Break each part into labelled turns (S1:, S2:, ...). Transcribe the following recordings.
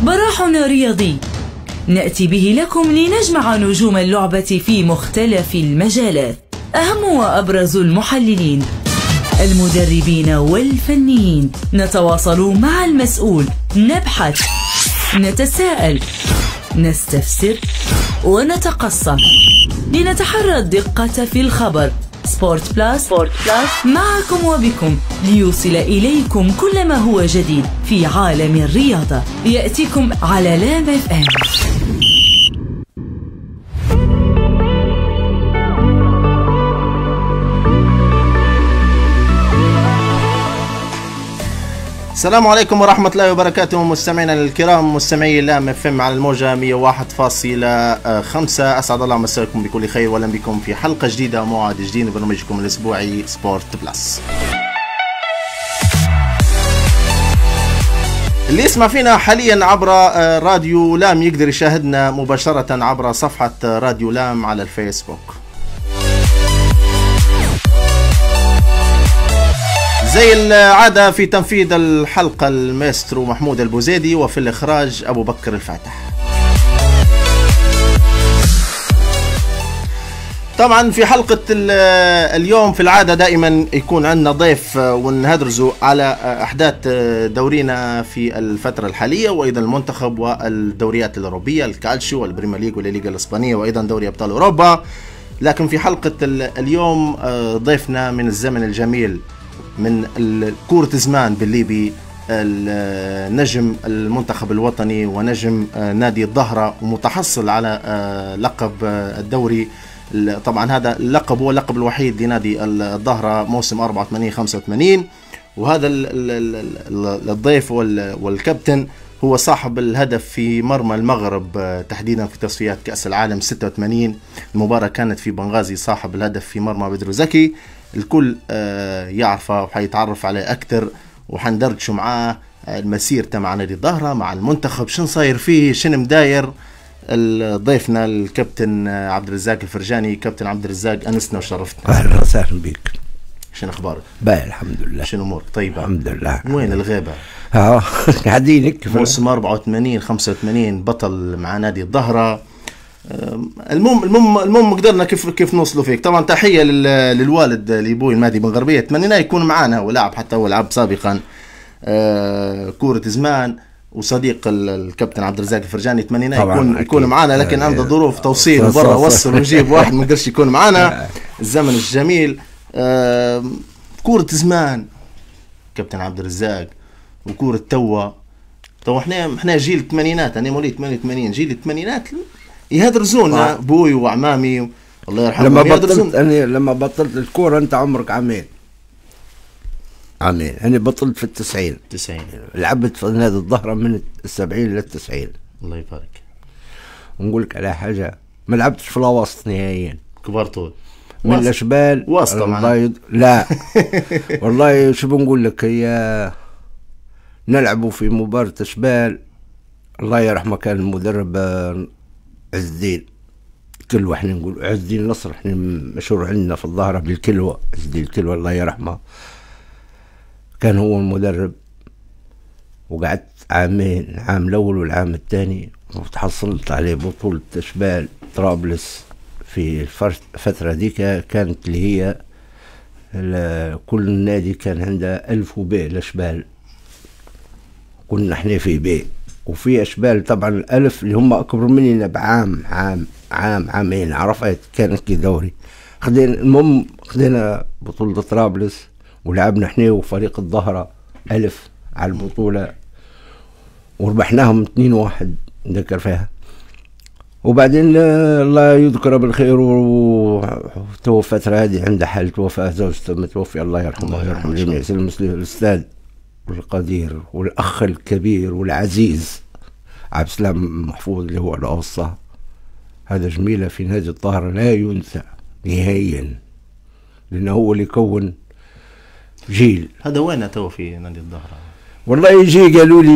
S1: براحنا رياضي نأتي به لكم لنجمع نجوم اللعبة في مختلف المجالات، أهم وأبرز المحللين، المدربين والفنيين. نتواصل مع المسؤول، نبحث، نتساءل، نستفسر ونتقصى لنتحرى الدقة في الخبر. سبورت بلاس معكم وبكم ليوصل إليكم كل ما هو جديد في عالم الرياضة. يأتيكم على لام اف ام.
S2: السلام عليكم ورحمة الله وبركاته مستمعينا الكرام، مستمعي لام اف ام على الموجة 101.5. أسعد الله مساكم بكل خير وأهلا بكم في حلقة جديدة وموعد جديد من برنامجكم الأسبوعي سبورت بلس. اللي يسمع فينا حاليا عبر راديو لام يقدر يشاهدنا مباشرة عبر صفحة راديو لام على الفيسبوك. زي العادة في تنفيذ الحلقة الماسترو محمود البوزيدي، وفي الإخراج أبو بكر الفاتح. طبعا في حلقة اليوم في العادة دائما يكون عندنا ضيف ونهدرزوا على أحداث دورينا في الفترة الحالية، وأيضا المنتخب والدوريات الأوروبية، الكالشيو والبريمير ليج والليغا الإسبانية وأيضا دوري أبطال أوروبا. لكن في حلقة اليوم ضيفنا من الزمن الجميل، من كرة زمان بالليبي، النجم المنتخب الوطني ونجم نادي الظهرة، ومتحصل على لقب الدوري. طبعا هذا اللقب هو اللقب الوحيد لنادي الظهرة موسم 84-85. وهذا الضيف والكابتن هو صاحب الهدف في مرمى المغرب تحديدا في تصفيات كأس العالم 86. المباراة كانت في بنغازي. صاحب الهدف في مرمى بدر زكي، الكل يعرفه وحيتعرف عليه أكثر، وحندردشوا معاه المسير مع نادي الظهرة مع المنتخب، شن صاير فيه، شن مداير. ضيفنا الكابتن عبد الرزاق الفرجاني. كابتن عبد الرزاق، أنسنا وشرفتنا.
S3: أهلا وسهلا بك.
S2: شنو أخبارك؟
S3: باهي الحمد لله.
S2: شنو أمورك؟ طيبة
S3: الحمد لله.
S2: وين الغيبة؟
S3: قاعدينك
S2: موسم 84-85 بطل مع نادي الظهرة. المهم قدرنا كيف نوصلوا فيك. طبعا تحية للوالد لابوي المهدي بن غربية، تمنينا يكون معنا، ولعب حتى هو لعب سابقا كورة زمان، وصديق الكابتن عبد الرزاق الفرجاني، تمنينا يكون معنا، لكن عنده ظروف توصيل وبرا وصل ونجيب واحد ما قدرش يكون معنا. الزمن الجميل، كورة زمان كابتن عبد الرزاق، وكورة توا احنا جيل الثمانينات. انا مواليد 88، جيل الثمانينات يهدرزونا ابوي وعمامي الله يرحمهم.
S3: لما بطلت الكورة انت عمرك عامين. انا بطلت في 90. لعبت في نادي الظهرة من 70 ل 90.
S2: الله يبارك.
S3: ونقول لك على حاجة، ما لعبتش في الوسط نهائيا.
S2: كبار طول
S3: من الاشبال
S2: واسطة معنا.
S3: لا والله شو بنقول لك، هي نلعبوا في مباراة اشبال، الله يرحمه كان المدرب عز الدين كلوة. احنا نقول عز الدين نصر، احنا مشهور عندنا في الظاهرة بالكلوة. عز الدين الكلوة الله يرحمه كان هو المدرب، وقعدت عامين، العام الاول والعام الثاني، وتحصلت عليه بطولة اشبال طرابلس. في الفترة دي كانت اللي هي كل نادي كان عنده 1000 وباء الاشبال، كنا احنا في باء، وفي اشبال طبعا الالف اللي هم اكبر مننا بعام عامين. عرفت كانت كي دوري. المهم خدينا بطولة طرابلس، ولعبنا احنا وفريق الظهرة 1000 على البطولة، وربحناهم 2-1 نذكر فيها. وبعدين الله يذكره بالخير، وتوفى فترة هذه عنده حالة وفاة، زوجته متوفي الله يرحمه ويرحم جميع المسلمين. الأستاذ والقدير والأخ الكبير والعزيز عبد السلام محفوظ اللي هو الأوصى، هذا جميلة في نادي الظهر لا ينسى نهائيا، لأنه هو اللي كون جيل.
S2: هذا وين تو في نادي الظهر؟
S3: والله يجي قالوا لي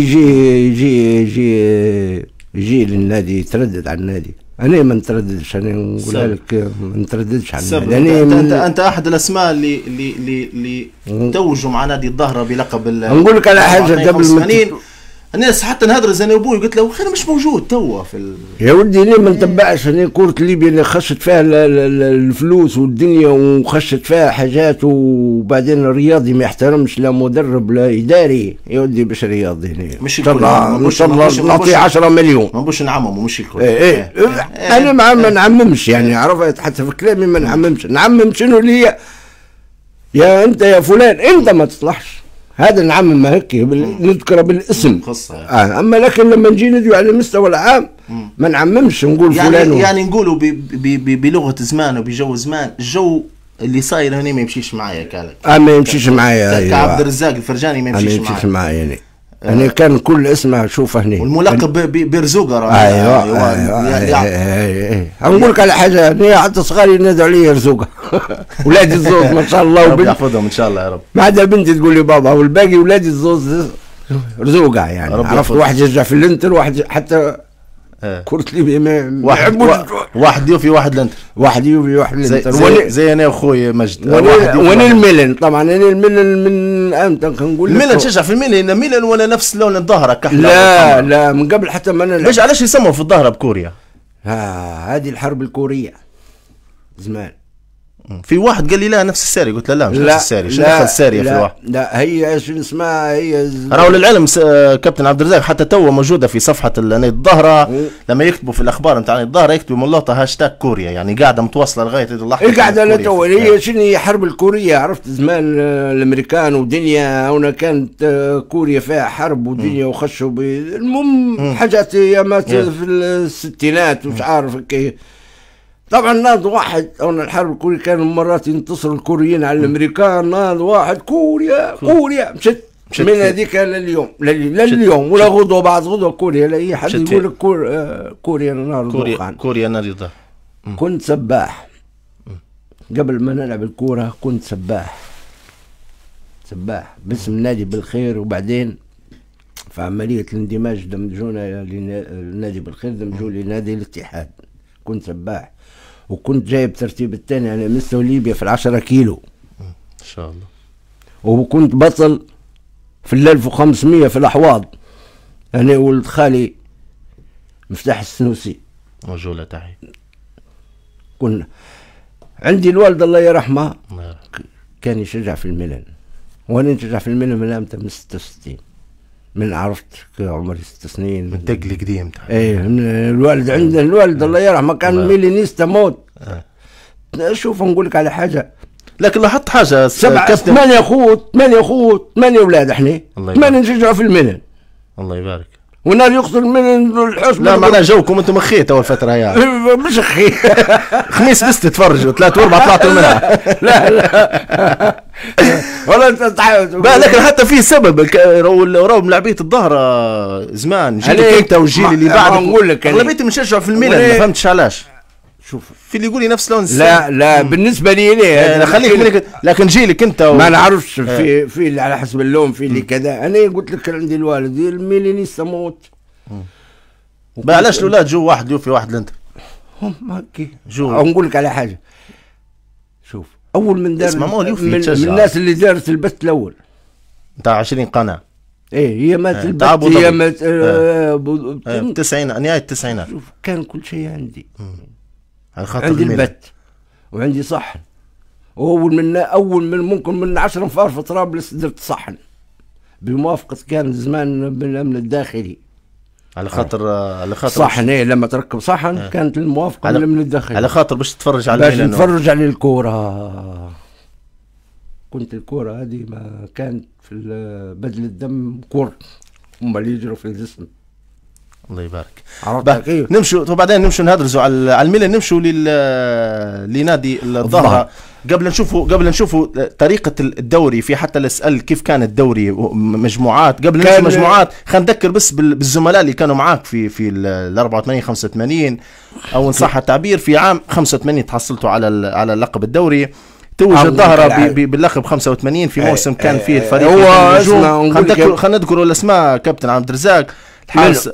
S3: يجي للنادي، يتردد على النادي. انا ما نترددش، انا نقول لك ما نترددش على النادي.
S2: انت احد الاسماء اللي توجوا مع نادي الظهر بلقب.
S3: نقول لك على حاجه قبل
S2: الناس حتى نهدرز انا وابوي قلت له انا مش موجود توا في
S3: يا ولدي ليه ما نتبعش انا كرة ليبيا اللي خشت فيها الفلوس والدنيا وخشت فيها حاجات، وبعدين الرياضي ما يحترمش لا مدرب لا اداري. يا ولدي باش رياضي هنا
S2: مش
S3: ان شاء الله نعطيه 10 مليون.
S2: ما نبوش نعمم مش الكل.
S3: انا ما نعممش يعني عرفت، حتى في كلامي ما نعممش. نعمم شنو ليا يا انت يا فلان انت ما تصلحش، هذا نعمم هيك نذكره بالاسم. اما لكن لما نجي ندوي على المستوى العام ما نعممش نقول
S2: يعني
S3: فلان
S2: يعني نقولوا بلغه زمان وبجو زمان، الجو اللي صاير هنا ما يمشيش معايا كالك.
S3: ما يمشيش معايا
S2: كعبد الرزاق الفرجاني ما يمشيش معايا يعني.
S3: يعني كان كل اسمه شوفه هنا
S2: والملقب برزوقه.
S3: ايوه نقول لك على حاجه، انا حتى صغاري ينادوا علي رزوقه ولادي الزوز ما شاء الله
S2: ربي يحفظهم ان شاء الله يا رب.
S3: ما عدا بنتي تقول لي بابا، والباقي ولادي الزوز رزوقه يعني. عرفت واحد يرجع في الانتر، واحد حتى كرة ليبيا ما يحبوش.
S2: واحد يوفي واحد لانتر،
S3: واحد يوفي واحد لانتر
S2: زي انا واخوي مجد.
S3: وانا الميلان طبعا، انا الميلان من امتى كنقول
S2: الميلان تشجع في الميلان. الميلان ولا نفس لون الظهره كحله؟
S3: لا من قبل حتى ما نلعب.
S2: ليش علاش يسموا في الظهره بكوريا؟
S3: هذه الحرب الكوريه زمان.
S2: في واحد قال لي لا نفس الساري، قلت له لا مش نفس الساري. شو دخل الساريه في الواحد؟
S3: لا هي شو اسمها هي
S2: راهو للعلم كابتن عبد الرزاق حتى تو موجوده في صفحه الظهره، لما يكتبوا في الاخبار نتاع الظهره يكتبوا ملوطه هاشتاج كوريا، يعني قاعده متواصله لغايه اللحظه.
S3: قاعده لا تو هي شنو هي حرب الكوريه. عرفت زمان الامريكان ودنيا هنا كانت كوريا فيها حرب ودنيا وخشوا المهم حاجات ايامات في الستينات ومش عارف كيف. طبعا ناض واحد هنا الحرب الكورية كانوا مرات ينتصروا الكوريين على الامريكان. ناض واحد كوريا مشت من هذيك لليوم ولا غدوه بعد غدوه كوريا. لا اي حد يقول لك كوريا نار
S2: كوريا نار يضاء.
S3: كنت سباح قبل ما نلعب الكوره، كنت سباح باسم نادي بالخير، وبعدين في عمليه الاندماج دمجونا لنادي بالخير، دمجوا لي نادي الاتحاد. كنت سباح وكنت جايب ترتيب الثاني على مستوى ليبيا في 10 كيلو
S2: ان شاء الله.
S3: وكنت بطل في 1500 في الاحواض، انا ولد خالي مفتاح السنوسي
S2: موجوله تحي.
S3: كنا عندي الوالد الله يرحمه كان يشجع في الميلان، وانا نشجع في الميلان من امتى؟ من 66، من عرفت عمري 6 سنين
S2: من الدق القديم.
S3: ايه الوالد عندنا الوالد الله يرحمه كان ميلانيستا موت. شوف نقول لك على حاجه،
S2: لكن لاحظت حاجه
S3: 8 اخوت 8 اولاد احنا 8 نشجعوا في الميلان.
S2: الله يبارك.
S3: ونار يقتل من الحسن.
S2: لا معناها جوكم انتم خيت اول فتره يعني.
S3: مش خيت
S2: خميس بس تتفرجوا 3 و4 طلعتوا منها.
S3: لا والله انت تعاود.
S2: لكن حتى في سبب راهو ملاعبيه الظهر زمان جيلك انت والجيل اللي بعدك اغلبيتهم نشجعوا في الميلان. ما فهمتش علاش.
S3: شوف
S2: في اللي يقول لي نفس لون
S3: لا بالنسبه لي ليه
S2: خليك لكن جيلك انت
S3: ما نعرفش في اللي على حسب اللون، في اللي كذا. انا قلت لك عندي الوالد الميلانيستا موت.
S2: علاش الاولاد جو واحد يوفي واحد لانتر
S3: هم هكي جو. نقول لك على حاجه، شوف اول من دار من الناس اللي دارت البث الاول
S2: نتاع 20 قناه.
S3: هي مات البث هي مات
S2: 90 نهايه التسعينات.
S3: شوف كان كل شيء عندي
S2: عندي
S3: البث وعندي صحن، اول من ممكن من 10 انفار في طرابلس درت صحن بموافقه كان زمان بالامن الداخلي.
S2: على خاطر
S3: صحن لما تركب صحن كانت الموافقه من الامن الداخلي،
S2: على خاطر باش تتفرج على
S3: باش نتفرج على الكوره. كنت الكوره هذه ما كانت في بدل الدم كور هم اللي يجروا في الجسم.
S2: الله يبارك.
S3: نمشوا
S2: وبعدين نمشوا نهدرزوا على الميلان، نمشوا لنادي الظهر. قبل نشوفوا طريقه الدوري، في حتى نسال كيف كان الدوري مجموعات. قبل نمشي مجموعات خلينا نذكر بس بالزملاء اللي كانوا معاك في ال 84 85 او ان صح التعبير في عام 85 تحصلتوا على لقب الدوري. توج الظهر باللقب 85 في موسم كان فيه الفريق هو خلينا نذكروا الاسماء: كابتن عبد الرزاق، الحارس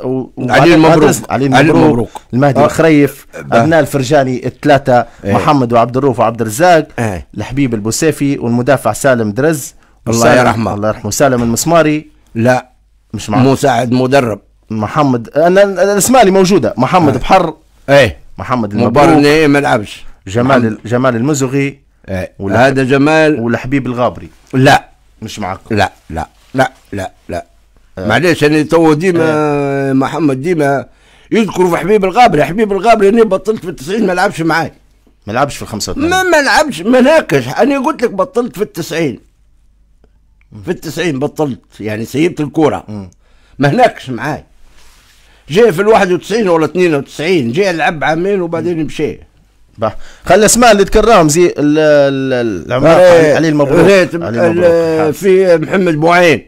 S2: علي المبروك، المهدي الخريف، ابناء الفرجاني الثلاثه محمد وعبد الروف وعبد الرزاق، الحبيب البوسيفي، والمدافع سالم درز
S3: الله يرحمه
S2: سالم المسماري.
S3: لا
S2: مش معك.
S3: مساعد مدرب
S2: محمد، انا الاسماء اللي موجوده محمد بحر،
S3: ايه
S2: محمد
S3: المبروك ما لعبش،
S2: جمال المزغي،
S3: ايه هذا جمال،
S2: والحبيب الغابري.
S3: لا
S2: مش معك.
S3: لا لا لا لا لا معليش، انا تو ديما محمد ديما يذكروا في حبيب الغابري. حبيب الغابري انا بطلت في 90 ما لعبش معاي،
S2: ما لعبش في 85.
S3: ما لعبش، ما ناكش. انا قلت لك بطلت في 90، في 90 بطلت، يعني سيبت الكوره، ما هناكش معاي. جاي في ال 91 ولا 92 جاي لعب عامين وبعدين مشي.
S2: خلي الاسماء اللي تكررهم زي العملاق علي المبروك،
S3: في محمد بوعين.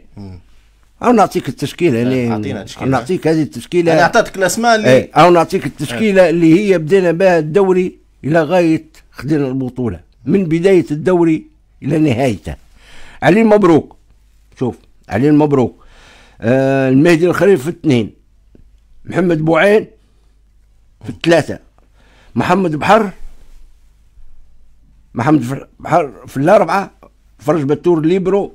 S3: أو نعطيك التشكيلة،
S2: أعطينا تشكيلة.
S3: نعطيك هذه التشكيلة.
S2: أنا أعطيتك الأسماء اللي
S3: أو نعطيك التشكيلة اللي هي بدينا بها الدوري إلى غاية خدينا البطولة، من بداية الدوري إلى نهايته. علي المبروك، شوف علي المبروك، المهدي الخليل في 2، محمد بوعين في 3، محمد بحر في 4، فرج بتور ليبرو،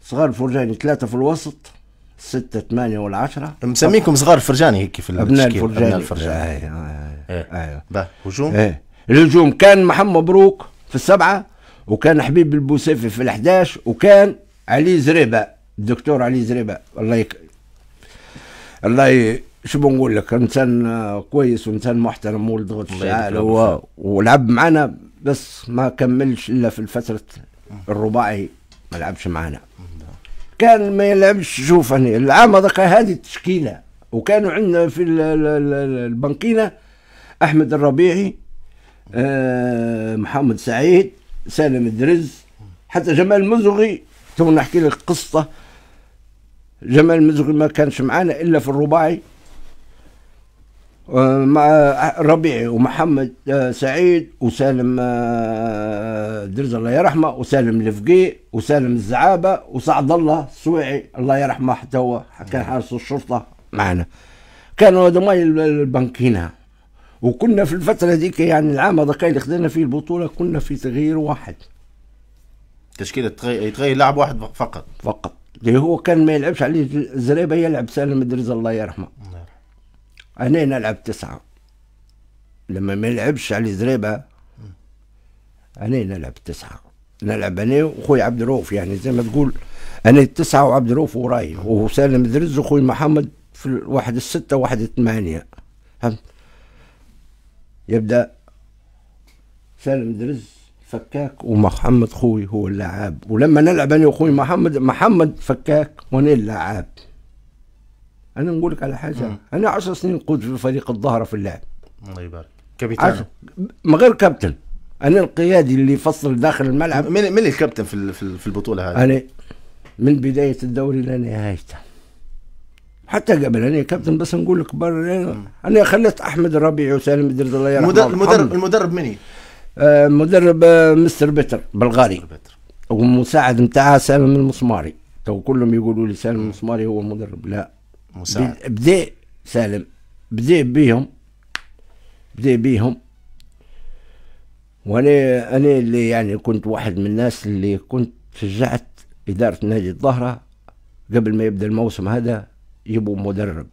S3: صغار الفرجاني 3 في الوسط، 6 8 ولا 10.
S2: مسميكم صغار الفرجاني هيك في
S3: ابناء الفرجاني.
S2: هجوم.
S3: الهجوم كان محمد مبروك في 7، وكان حبيب البوسيفي في 11، وكان علي زريبه، الدكتور علي زريبه، الله شو بنقول لك، انسان كويس وانسان محترم وولد غد الشعال، ولعب معنا بس ما كملش الا في الفتره الرباعي، ما لعبش معنا. كان ما يلعبش. شوف انا العام هذاك هذه التشكيله، وكانوا عندنا في البنكينه احمد الربيعي، محمد سعيد، سالم الدرز، حتى جمال المزغي. تو نحكي لك قصه، جمال المزغي ما كانش معنا الا في الرباعي، مع ربيعي ومحمد سعيد وسالم درز الله يرحمه، وسالم الفقي، وسالم الزعابه، وسعد الله السويعي الله يرحمه، حتى هو كان حارس الشرطه معنا. كانوا هذوما البنكينه. وكنا في الفتره هذيك، يعني العام هذاك اللي خدينا فيه البطوله، كنا في تغيير واحد،
S2: تشكيله يتغير لاعب واحد فقط
S3: اللي هو كان ما يلعبش عليه زريبه، يلعب سالم الدرز الله يرحمه. أنا نلعب 9، لما ما يلعبش علي زريبة أنا نلعب 9، نلعب أنا وأخوي عبد الرؤوف، يعني زي ما تقول أنا 9 وعبد الرؤوف وراي، وسالم درز وأخوي محمد في 1 6 1 8. يبدأ سالم درز فكاك، ومحمد خوي هو اللاعب، ولما نلعب أنا وأخوي محمد فكاك وأنا اللاعب. أنا نقول لك على حاجة، أنا 10 سنين قود في فريق الظهر في اللعب.
S2: الله يبارك. كابتن
S3: من غير كابتن، أنا القيادي اللي يفصل داخل الملعب.
S2: من الكابتن في البطولة هذه؟
S3: أنا من بداية الدوري لنهايته، حتى قبل أنا كابتن. بس نقول لك أنا خليت أحمد الربيعي وسالم الدرز الله يرحمه.
S2: المدرب مني؟
S3: مدرب مستر بيتر بلغاري، ومساعد نتاعه سالم المسماري. تو كلهم يقولوا لي سالم المسماري هو المدرب، لا، مساعد. بدأ سالم، بدأ بيهم. وانا اللي يعني كنت واحد من الناس اللي كنت شجعت إدارة نادي الظهرة قبل ما يبدأ الموسم هذا يبوا مدرب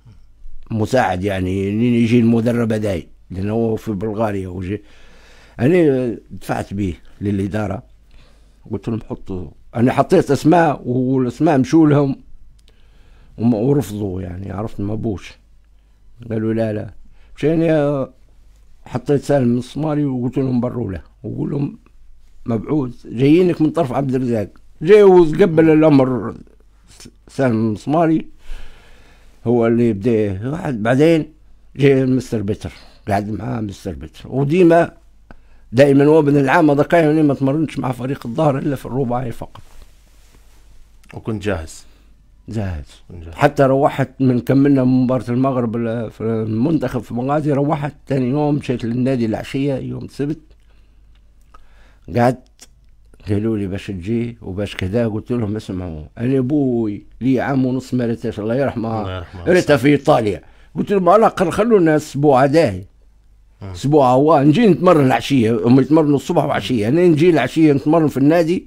S3: مساعد، يعني يجي المدرب هداي، لأنه هو في بلغاريا وجي. أنا دفعت به للإدارة، قلت لهم حطوا، أنا حطيت أسماء والأسماء مشوا لهم ورفضوا، يعني عرفت ما بوش، قالوا لا. مشينا حطيت سالم المسماري وقلت لهم بروا له، وقول لهم مبعوث جايينك من طرف عبد الرزاق. جاوز قبل الأمر سالم المسماري هو اللي بدا واحد. بعدين جاي مستر بيتر، قاعد معاه مستر بيتر، وديما دائما هو ابن العام هذاك يعني ما تمرنش مع فريق الظهر الا في الرباعي فقط.
S2: وكنت جاهز.
S3: حتى روحت من كملنا مباراة المغرب في المنتخب في بنغازي، روحت ثاني يوم مشيت للنادي العشية يوم السبت، قعدت قالوا لي باش تجي وباش كذا. قلت لهم اسمعوا، انا ابوي لي عام ونص ما ريتاش الله يرحمه، ريتها في ايطاليا. قلت لهم على الاقل خلونا اسبوع داهي، اسبوع هو نجي نتمرن العشيه، هم يتمرنوا الصبح وعشيه، انا نجي العشيه نتمرن في النادي،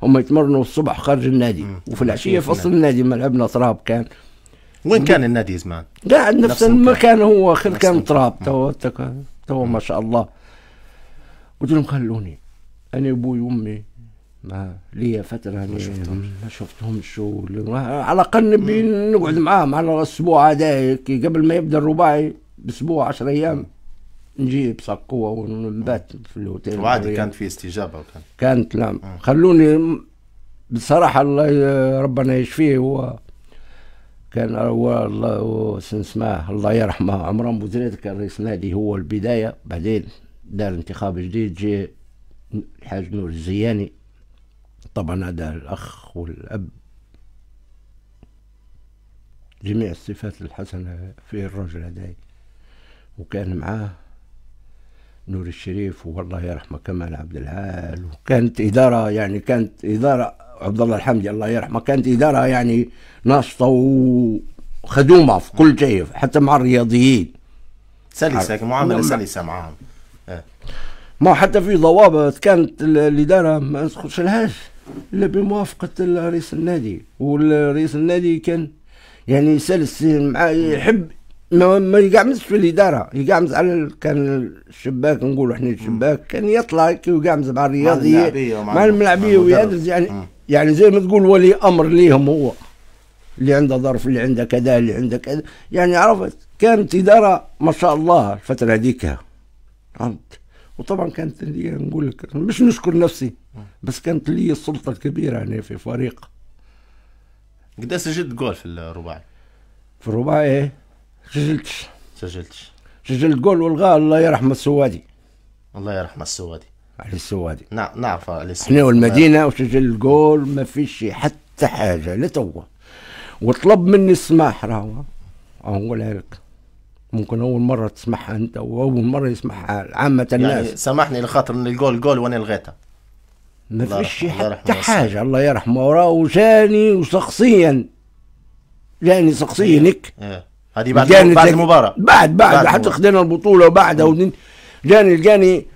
S3: هم يتمرنوا الصبح خارج النادي وفي العشيه في وسط النادي. ملعبنا تراب كان.
S2: وين كان النادي زمان؟
S3: قاعد نفس المكان هو كان تراب. تو ما شاء الله. قلت لهم خلوني انا ابوي وامي ما لي فتره ما شفتهمش على الاقل نبي نقعد معاهم على الاسبوع هذاك قبل ما يبدا الرباعي باسبوع 10 ايام نجي بصق قوه ونبات في الهوتيل.
S2: وعادي كانت في استجابه وكان
S3: كانت لا خلوني بصراحه الله ربنا يشفيه. هو كان هو الله اسمه الله يرحمه عمران بوزريت كان رئيس نادي هو البدايه. بعدين دار انتخاب جديد جاء الحاج نور الزياني. طبعا هذا الاخ والاب جميع الصفات الحسنه في الرجل هذا. وكان معاه نور الشريف والله يرحمه كمال عبد العال. وكانت اداره يعني كانت اداره عبد الله الحمدي الله يرحمه. كانت اداره يعني ناشطه وخدومه في كل شيء حتى مع الرياضيين.
S2: سلسه معامله سلسه معاهم.
S3: ما حتى في ضوابط كانت الاداره ما تخش لهاش الا بموافقه رئيس النادي. والرئيس النادي كان يعني سلس معاه يحب ما يقعمز في الاداره يقعمز على كان الشباك نقولوا احنا الشباك كان يطلع ويقعمز مع الرياضيه مع الملاعبيه ويدرس يعني زي ما تقول ولي امر ليهم. هو اللي عنده ظرف اللي عنده كذا اللي عنده كذا يعني عرفت. كانت اداره ما شاء الله الفتره هذيك. وطبعا كانت لي نقول لك مش نشكر نفسي بس كانت لي السلطه الكبيره يعني في فريق.
S2: قد سجلت جول في الرباعي؟
S3: في الرباعي سجلت جول والغاء الله يرحمه السوادي.
S2: الله يرحمه السوادي.
S3: علي السوادي
S2: نعرف علي السوادي.
S3: احنا والمدينه وسجل جول ما فيش حتى حاجه لتوا. وطلب مني السماح راهو اقولها لك ممكن اول مره تسمعها انت واول مره يسمعها عامه الناس.
S2: يعني سامحني لخاطر ان الجول جول وانا لغيتها.
S3: ما فيش حتى حاجه الله يرحمه. وراه جاني وشخصيا جاني شخصيا هيك.
S2: هذه بعد المباراه
S3: بعد حتى خدينا البطوله وبعدها جاني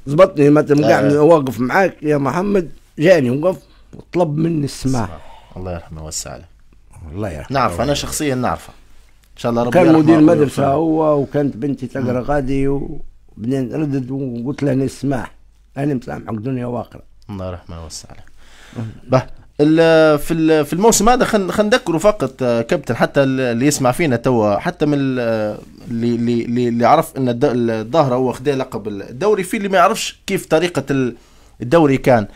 S3: زبطني مثلا قاعد واقف معاك يا محمد جاني وقف وطلب مني السماح.
S2: الله يرحمه ويوسع له.
S3: الله يرحمه.
S2: نعرف انا شخصيا نعرفه ان شاء الله. ربي
S3: كان مدير مدرسه هو وكانت بنتي تقرا غادي وبعدين ردد وقلت له السماح انا مسامحك دنيا واخره. الله
S2: يرحمه ويوسع له. في الموسم هذا خلينا نذكروا فقط كابتن حتى اللي يسمع فينا توا حتى من اللي عرف ان الظاهره هو خدا لقب الدوري. في اللي ما يعرفش كيف طريقه الدوري كان.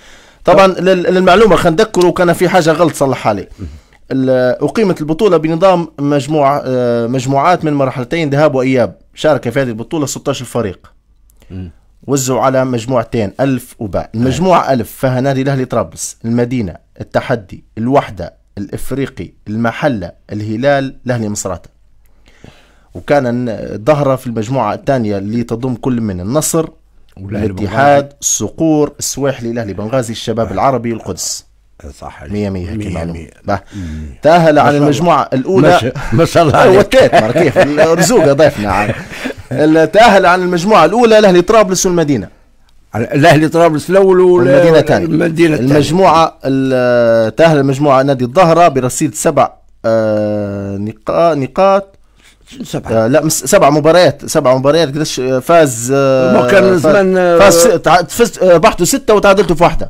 S2: طبعا للمعلومه خلينا نذكروا كان في حاجه غلط صلحها لي. أقيمت البطولة بنظام مجموعات من مرحلتين ذهاب وإياب. شارك في هذه البطولة 16 فريق وزعوا على مجموعتين ألف وباء. المجموعة ألف فيها نادي الأهلي طرابلس، المدينة، التحدي، الوحدة، الإفريقي، المحلة، الهلال، الأهلي مصراتة. وكان الظهرة في المجموعة الثانية اللي تضم كل من النصر، الاتحاد، الصقور، السواحلي، الأهلي بنغازي، الشباب العربي، القدس.
S3: صح
S2: 100 هيك معلومة. تأهل عن المجموعة الأولى
S3: ما شاء الله عليك
S2: كيف الرزوقة ضيفنا. تأهل عن المجموعة الأولى الأهلي طرابلس والمدينة.
S3: الأهلي طرابلس الأول
S2: والمدينة الثانية. المجموعة تأهل المجموعة نادي الظهرة برصيد 7 نقاط.
S3: 7
S2: لا 7 مباريات. 7 مباريات قداش فاز؟
S3: كان زمان
S2: فاز ربحتوا 6 وتعادلتوا في 1.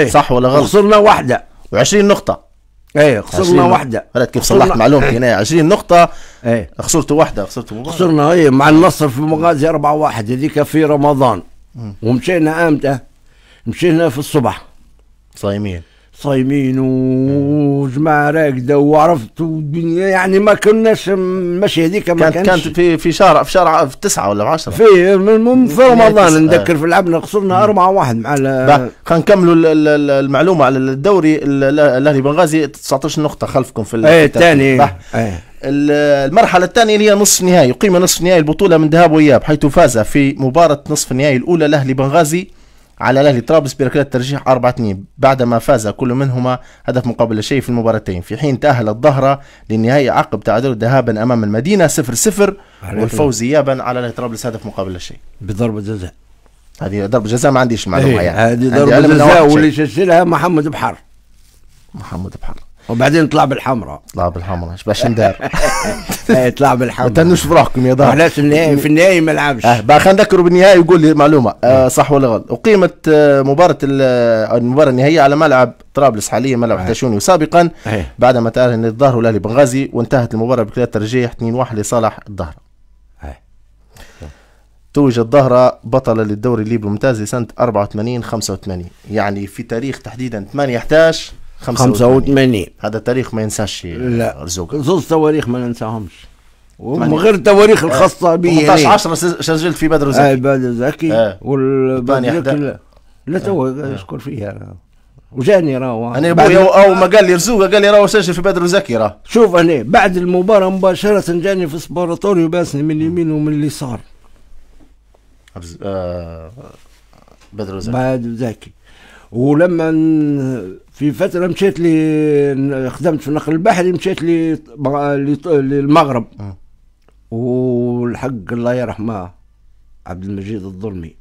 S2: صح ولا غلط؟
S3: خسرنا 1
S2: و20 نقطة.
S3: خسرنا 1.
S2: عرفت كيف صلحت معلومتي هنا 20 نقطة. خسرتوا 1
S3: خسرنا مع النصر في مغازي 4-1 هذيك في رمضان. ومشينا امتى؟ مشينا في الصبح صايمين وجماعة راقدة وعرفت الدنيا يعني ما كناش ماشي هذيك ما
S2: كانت في شهر في 9 ولا 10
S3: في رمضان نذكر في لعبنا خسرنا 4-1 مع
S2: خلينا نكملوا المعلومة على الدوري. الأهلي بنغازي 19 نقطة خلفكم في
S3: الثاني.
S2: المرحلة الثانية اللي هي نصف النهائي. يقيم نصف نهائي البطولة من ذهاب وإياب حيث فاز في مباراة نصف النهائي الأولى الأهلي بنغازي على الأهلي طرابلس بركلات ترجيح 4-2 بعدما فاز كل منهما هدف مقابل شيء في المباراتين. في حين تأهل الظهرة للنهائي عقب تعادل ذهابا أمام المدينة 0-0 والفوز إيابا على الأهلي طرابلس هدف مقابل شيء
S3: بضربة جزاء.
S2: هذه ضربة جزاء ما عنديش المعلومة يعني.
S3: هذه ضربة جزاء واللي سجلها محمد بحر. وبعدين طلع بالحمراء.
S2: باش ندار.
S3: طلع بالحمراء.
S2: ما تنوش بروحكم يا ضار.
S3: علاش في النهائي ما لعبش.
S2: بقى خلينا نذكروا بالنهائي ويقول لي معلومة صح ولا غلط. أقيمت المباراة النهائية على ملعب طرابلس حاليا، ملعب حتشوني، وسابقا بعدما تأهل الظهر والأهلي بنغازي، وانتهت المباراة بكلا ترجيح 2-1 لصالح الظهر. توج الظهر بطل للدوري الليبي الممتاز لسنة 84-85، يعني في تاريخ تحديدا 8/11/85. هذا تاريخ ما ينساش.
S3: لا
S2: رزوق
S3: زوج تواريخ ما ننساهمش، ومن غير التواريخ الخاصة به.
S2: 18/10 سجلت في بدر وزكي.
S3: بدر وزكي والبدر لا تو يشكر فيها. وجاني راهو
S2: انا ابويا او ما قال لي رزوق، قال لي راهو سجل في بدر وزكي. راه
S3: شوف انا بعد المباراة مباشرة جاني في سبوراتوريو باسني من اليمين ومن اليسار.
S2: بدر وزكي.
S3: بدر وزكي. ولما في فترة مشيت لي خدمت في النقل البحري، مشيت لي للمغرب، والحق الله يرحمه عبد المجيد الظلمي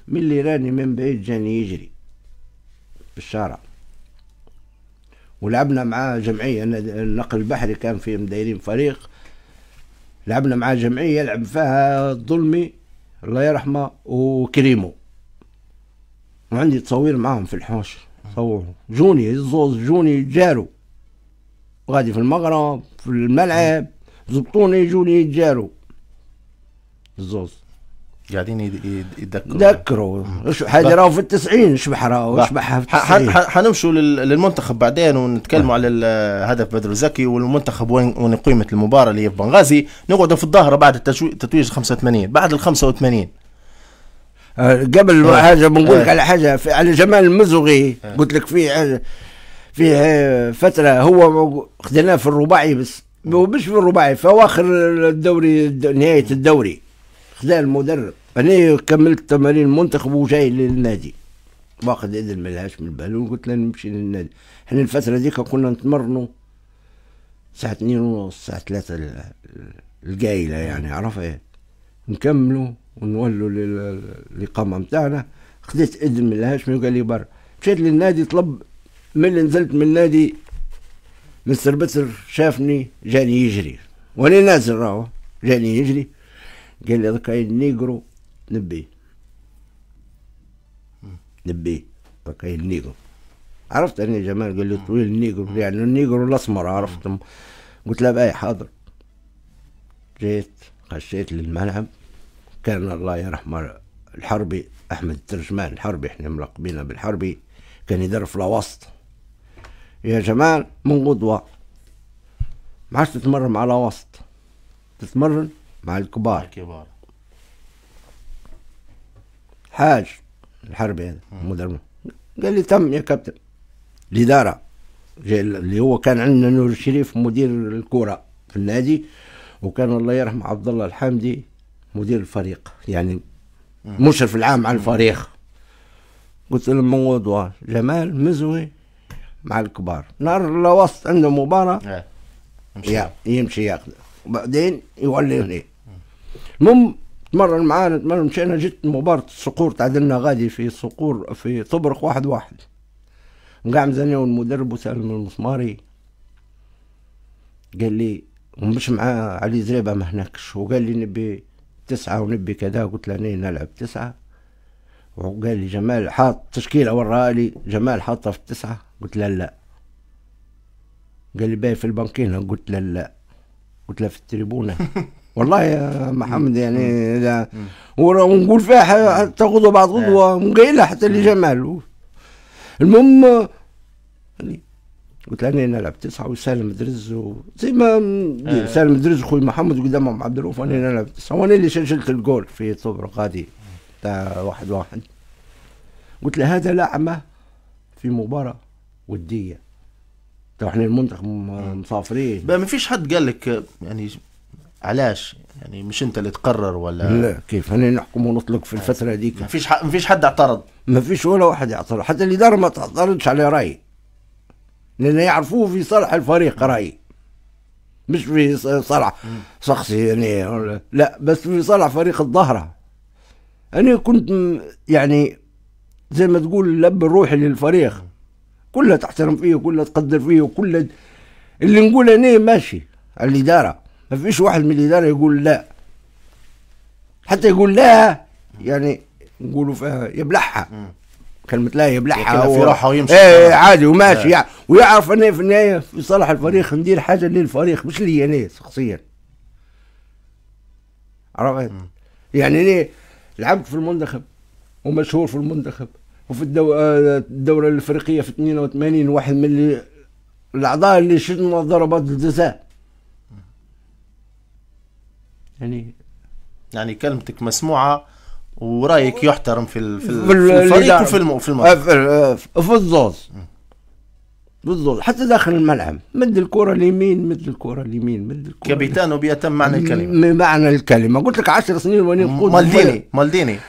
S3: من اللي راني من بعيد جاني يجري في الشارع، ولعبنا معاه جمعية. النقل البحري كان فيه مدايرين فريق، لعبنا معاه جمعية يلعب فيها الظلمي الله يرحمه وكريمو، وعندي تصوير معاهم في الحوش. صوروا جوني الزوز، جوني جاروا غادي في المغرب في الملعب، زبطوني يجوني يتجاروا الزوز،
S2: قاعدين يذكروا
S3: حاجه راهو في 90 شبح راهو شبحها في 90.
S2: حنمشوا للمنتخب بعدين ونتكلموا على الهدف بدر وزكي والمنتخب وين قيمت المباراه اللي في بنغازي. نقعدوا في الظاهره بعد التتويج 85. بعد ال 85
S3: قبل حاجه بنقول لك على حاجه على جمال المزوغي. قلت لك في فتره هو خدناه في الرباعي، بس مش في الرباعي، في اواخر الدوري نهايه الدوري خدا المدرب. انا كملت تمارين المنتخب وجاي للنادي واخد اذن ملهاش من باله، وقلت له نمشي للنادي. احنا الفتره ديك كنا نتمرنوا الساعه 2:30 الساعه 3 القايله يعني، عرفت، نكملوا ونولوا للإقامة متاعنا. خديت إذن من الهاشمي وقال لي برا. مشيت للنادي، طلب من اللي نزلت من النادي مستر بتر شافني جاني يجري وانا نازل راهو جاني يجري، قال لي ذاك النيجرو نبيه ذاك النيجرو. عرفت أنا جمال قال لي طويل النيجرو يعني النيجرو الأسمر، عرفتم. قلت له بأي حاضر. جيت خشيت للملعب، كان الله يرحمه الحربي احمد الترجمان الحربي، احنا ملقبينه بالحربي، كان يدرب في الوسط. يا جمال من قدوه ما عادش تتمرن مع الوسط، تتمرن مع الكبار. حاج الحربي هذا المدرب قال لي تم يا كابتن. الاداره اللي هو كان عندنا نور الشريف مدير الكره في النادي، وكان الله يرحمه عبد الله الحامدي مدير الفريق، يعني مشرف العام على الفريق. قلت له موضوع جمال مزوي مع الكبار، نهار الوسط عنده مباراة يمشي ياخذ وبعدين يولي هنا. المهم تمرن معانا مشينا، جت مباراة الصقور تعادلنا غادي في صقور في طبرق 1-1. نقع مزني والمدرب وسالم المسماري قال لي ومش معاه علي زريبة ما هناكش، وقال لي نبي 9 ونبي كذا. قلت له أنا نلعب 9. وقال لي جمال حاط تشكيلة وراها لي، جمال حاطها في 9. قلت له لا. قال لي باي في البنكينة. قلت له لا. قلت له في التريبونة. والله يا محمد يعني ونقول فيها تاخذوا بعض غدوة مقيلة حتى لجمال. المهم قلت له انا نلعب 9 وسالم درز زي ما سالم درز خوي محمد قدامهم عبد الرؤوف، انا نلعب 9 وانا اللي سجلت الجول في طبرق غادي تاع 1-1. قلت له هذا لعمه في مباراه وديه، تو احنا المنتخب مسافرين.
S2: ما فيش حد قال لك يعني علاش؟ يعني مش انت اللي تقرر ولا؟
S3: لا كيف انا نحكم ونطلق في الفتره هذيك؟
S2: ما فيش حد اعترض؟
S3: ما فيش ولا واحد يعترض، حتى الاداره ما تعترضش على رايي، لأن يعرفوه في صالح الفريق رأيي، مش في صالح شخصي يعني لا، بس في صالح فريق الظهرة. انا كنت يعني زي ما تقول لب روحي للفريق، كلها تحترم فيه وكلها تقدر فيه وكلها اللي نقول انا ماشي على الاداره، ما فيش واحد من الاداره يقول لا، حتى يقول لا يعني نقولوا فيها يبلعها، كلمة لا يبلعها
S2: في راحة ويمشي.
S3: ايه عادي وماشي يعني، ويعرف اني في النهاية في صالح الفريق ندير حاجة للفريق مش لي انا شخصيا. عرفت؟ يعني انا لعبت في المنتخب ومشهور في المنتخب، وفي الدورة الافريقية في 82 واحد من الاعضاء اللي شدنا ضربات الجزاء.
S2: يعني كلمتك مسموعة ورايك يحترم في الفريق وفي المنتخب.
S3: في الزوز بالضبط، حتى داخل الملعب مد الكرة اليمين، مد الكرة اليمين، مد الكرة
S2: كابيتانو بأتم معنى الكلمة.
S3: بمعنى الكلمة، قلت لك 10 سنين وانا نقود
S2: مالديني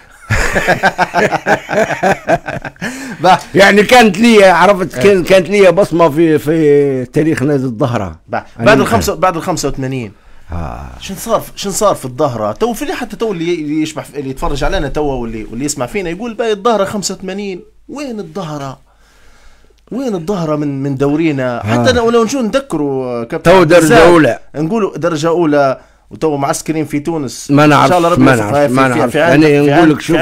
S3: يعني كانت لي عرفت كانت لي بصمة في تاريخ نادي الظهرة
S2: بعد ال 85. شن صار في الظهرة تو، في حتى تو اللي يشبح اللي يتفرج علينا تو واللي يسمع فينا يقول باقي الظهرة 85 وين الظهرة؟ وين الظهرة من دورينا؟ حتى لو نشوف نذكروا كابتن
S3: تو درجة أولى،
S2: نقولوا درجة أولى وتو معسكرين في تونس.
S3: ما نعرف ما نعرف أنا نقول لك شوف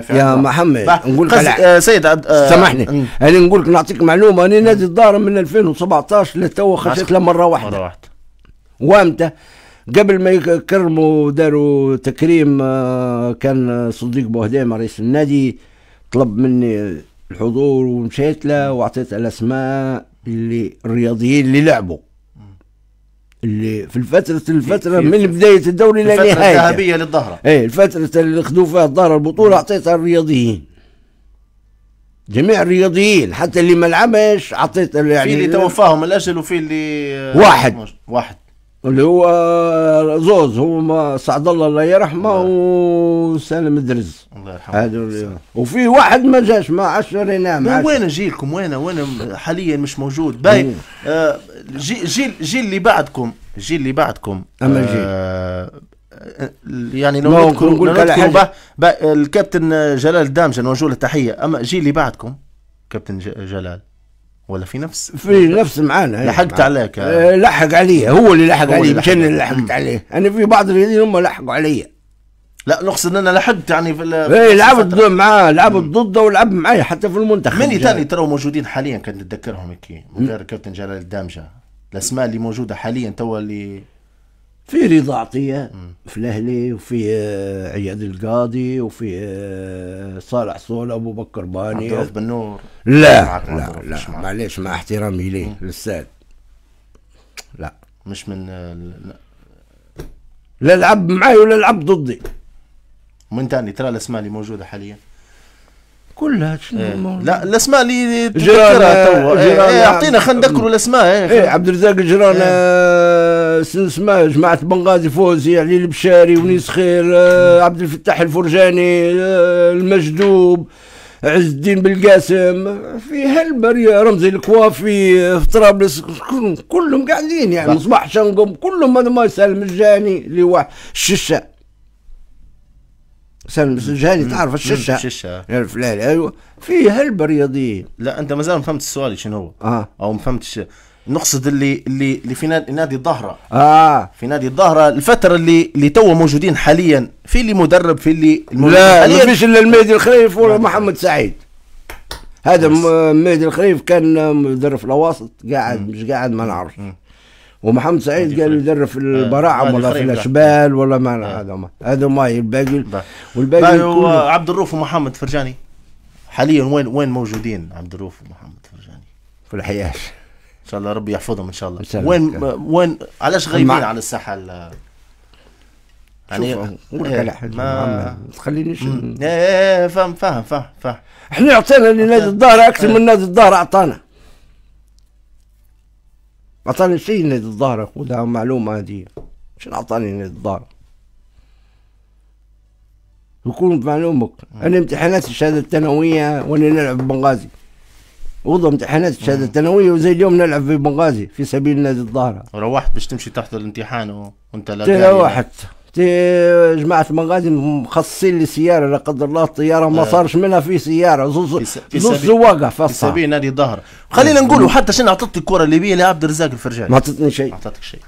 S3: يا محمد، نقول لك
S2: سيد
S3: سامحني، أنا نقول لك نعطيك معلومة، أنا نادي الظهرة من 2017 لتو خشيت له مرة واحدة. وامتى؟ قبل ما يكرموا داروا تكريم، كان صديق بوهدام رئيس النادي طلب مني الحضور ومشيت له واعطيت الاسماء اللي الرياضيين اللي لعبوا اللي في الفتره من بدايه الدوري الى نهايته، الفتره
S2: الذهبيه للظهره.
S3: ايه الفتره اللي خذوا فيها الظهره البطوله اعطيتها الرياضيين، جميع الرياضيين حتى اللي ما لعبش اعطيت يعني.
S2: في اللي توفاهم الاجل وفي اللي واحد
S3: اللي هو زوز، هو سعد الله يرحمه وسالم الدرز
S2: الله يرحمه،
S3: وفي واحد ما جاش ما عاش رينا.
S2: وين جيلكم؟ وين حاليا مش موجود باي. جيل اللي بعدكم، اما يعني لو نذكر الكابتن جلال الدامجه نوجه له تحيه، اما جيل اللي بعدكم كابتن جلال ولا في نفس
S3: معانا
S2: لحقت عليك؟
S3: لحق علي، هو اللي لحق علي مش انا اللي لحقت عليه. انا في بعض الرياضيين هم لحقوا علي.
S2: لا نقصد ان انا لحقت يعني في
S3: لعبت معاه، لعبت ضده ولعب معي حتى في المنتخب.
S2: من ثاني ترى موجودين حاليا كنت تتذكرهم هيك من غير كابتن جلال الدامجه؟ الاسماء اللي موجوده حاليا تو اللي
S3: في رضا عطيه في الاهلي، وفي عياد القاضي، وفي صالح صول، ابو بكر باني،
S2: عبد بالنور.
S3: لا معليش مع احترامي ليه للساد، لا
S2: مش من
S3: لا لعب معي ولا لعب ضدي.
S2: ومن تاني ترى الاسماء اللي موجوده حاليا
S3: كلها
S2: لا الاسماء اللي تذكرها تو اعطينا خلينا نذكروا الاسماء.
S3: عبد الرزاق جيران، اسماء جماعه بنغازي، فوزي، علي البشاري، ونيس خير، عبد الفتاح الفرجاني، المجدوب، عز الدين بالقاسم، في هالبريه، رمزي الكوافي، في طرابلس، كلهم قاعدين يعني، مصباح شنقم، كلهم هذا ما سالم الجاني اللي هو الششه، سالم الجاني تعرف الششه يعرف لا ايوه، في هلبة رياضيين.
S2: لا انت مازال ما فهمت السؤال شنو هو او ما فهمتش. نقصد اللي في نادي الظهره. في نادي الظهره الفتره اللي تو موجودين حاليا، في اللي مدرب، في اللي
S3: لا ما فيش الا المهدي الخليف ولا محمد سعيد. هذا المهدي الخليف كان مدرب في الواسط قاعد مش قاعد ما نعرف، ومحمد سعيد قال يدرب في البراعم ولا في الاشبال ولا ما هذا ما الباقي
S2: والباقي هو عبد الروف ومحمد فرجاني حاليا وين موجودين؟ عبد الروف ومحمد فرجاني
S3: في الحياش
S2: ان شاء الله ربي يحفظهم ان شاء الله. وين علاش غايبين على الساحه
S3: يعني؟ ما تخلينيش
S2: فاهم
S3: احنا اعطينا لنادي الظهر اكثر من نادي الظهر اعطاني شيء نادي الظهر، خذها معلومه هذه. شنو اعطاني نادي الظهر؟ يكون بمعلومك انا امتحانات الشهاده الثانويه وانا نلعب ببنغازي، وضع امتحانات الشهاده الثانويه وزي اليوم نلعب في بنغازي في سبيل نادي الظهر.
S2: روحت باش تمشي تحضر الامتحان وانت لا
S3: جماعة بنغازي مخصصين لي سيارة لا قدر الله الطيارة ما صارش منها في سيارة زوز زواقة في
S2: سبيل نادي الظهر. خلينا نقولوا حتى شنو عطتك الكرة الليبية لعبد الرزاق الفرجاني؟
S3: ما عطتني شيء.
S2: ما عطتك شيء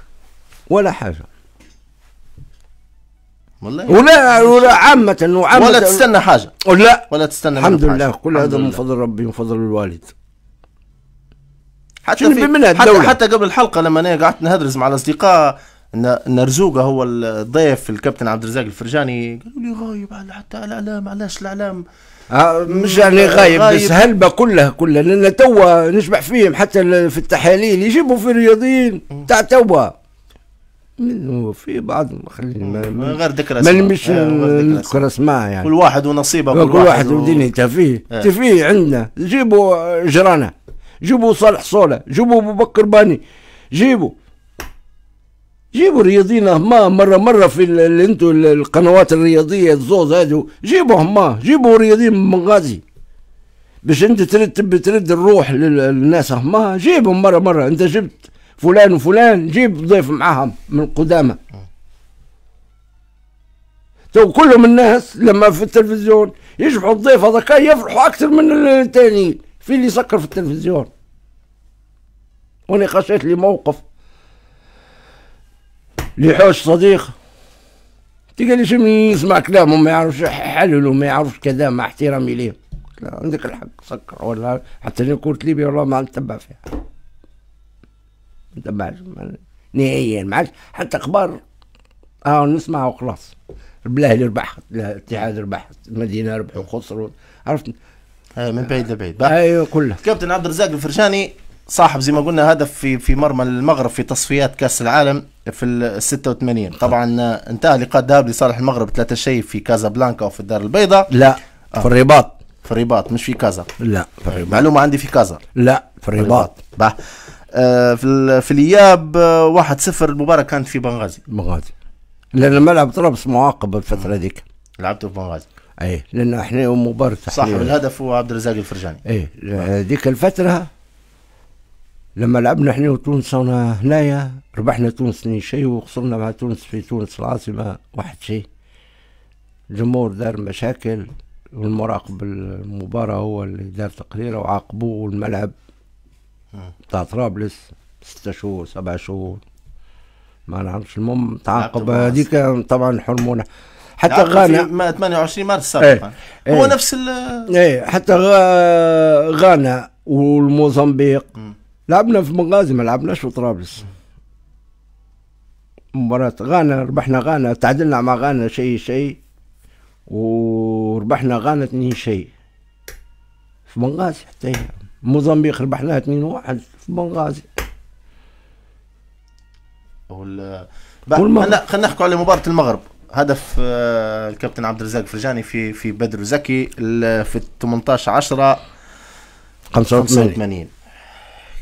S3: ولا حاجة
S2: والله.
S3: ولا عامة
S2: ولا تستنى حاجة ولا تستنى.
S3: الحمد لله كل هذا من فضل ربي ومن فضل الوالد.
S2: حتى قبل الحلقة لما أنا قعدت نهدرز مع الأصدقاء ان رزوقه هو الضيف الكابتن عبد الرزاق الفرجاني، قالوا لي غايب حتى الاعلام. علاش الاعلام؟
S3: مش يعني غايب بس هلبة كلها لان توا نشبع فيهم حتى في التحاليل يجيبوا في الرياضيين تاع توا في بعض خلينا
S2: غير ذكر اسماء،
S3: ما مش نذكر اسماء يعني.
S2: كل واحد ونصيبه،
S3: كل واحد ودنيته فيه عندنا. جيبوا جرانا، جيبوا صالح صولة، جيبوا ابو بكر باني، جيبوا رياضيين هما مرة في انتو القنوات الرياضية الزوز هادو، جيبوا هما، جيبوا رياضيين من بنغازي باش انت ترد الروح للناس هما، جيبهم مرة. انت جبت فلان وفلان، جيب ضيف معاهم من القدامى. تو كلهم الناس لما في التلفزيون يشبحوا الضيف هذاك يفرحوا اكثر من الثانيين في اللي يسكر في التلفزيون. وانا خشيت لي موقف لحوش صديق تلقى لي شي يسمع كلامهم ما يعرفش يحللوا ما يعرفش كذا، مع احترامي ليه لا عندك الحق سكر. ولا حتى انا كنت ليبي والله ما نتبع فيها، ما نتبعش نهائيا، ما عادش حتى اخبار نسمع وخلاص. البلاهي ربح، الاتحاد ربح، المدينه ربحوا وخسروا، عرفت
S2: من بعيد لبعيد.
S3: ايوه كلها.
S2: كابتن عبد الرزاق الفرجاني صاحب زي ما قلنا هدف في مرمى المغرب في تصفيات كاس العالم في ال 86. طبعا انتهى لقاء ذهاب لصالح المغرب 3-0 في كازابلانكا وفي الدار البيضاء.
S3: لا في الرباط.
S2: في الرباط مش في كازا.
S3: لا في الرباط.
S2: معلومة عندي في كازا.
S3: لا في الرباط.
S2: في الاياب 1-0. المباراة كانت في بنغازي.
S3: لان الملعب طرابلس معاقب الفترة ذيك.
S2: لعبته في بنغازي.
S3: اي لان احنا مباراة
S2: صاحب الهدف هو عبد الرزاق الفرجاني.
S3: اي ذيك الفترة لما لعبنا احنا وتونس هنايا، ربحنا تونس 2-0 وخسرنا مع تونس في تونس العاصمة 1-0. الجمهور دار مشاكل والمراقب المباراة هو اللي دار تقريره وعاقبوه، والملعب بتاع طرابلس 6 شهور 7 شهور ما نعرفش. المهم تعاقب هذيك طبعا حرمونا. حتى غانا
S2: 28 مارس سابقا هو نفس
S3: حتى غانا والموزمبيق لعبنا في بنغازي، ما لعبناش في طرابلس. مباراة غانا ربحنا غانا، تعادلنا مع غانا شيء وربحنا غانا 2-0 في بنغازي. حتى موزمبيق ربحناها 2-1 في بنغازي.
S2: خلينا نحكوا على مباراة المغرب. هدف الكابتن عبد الرزاق الفرجاني في بدر زكي في 18/10/85.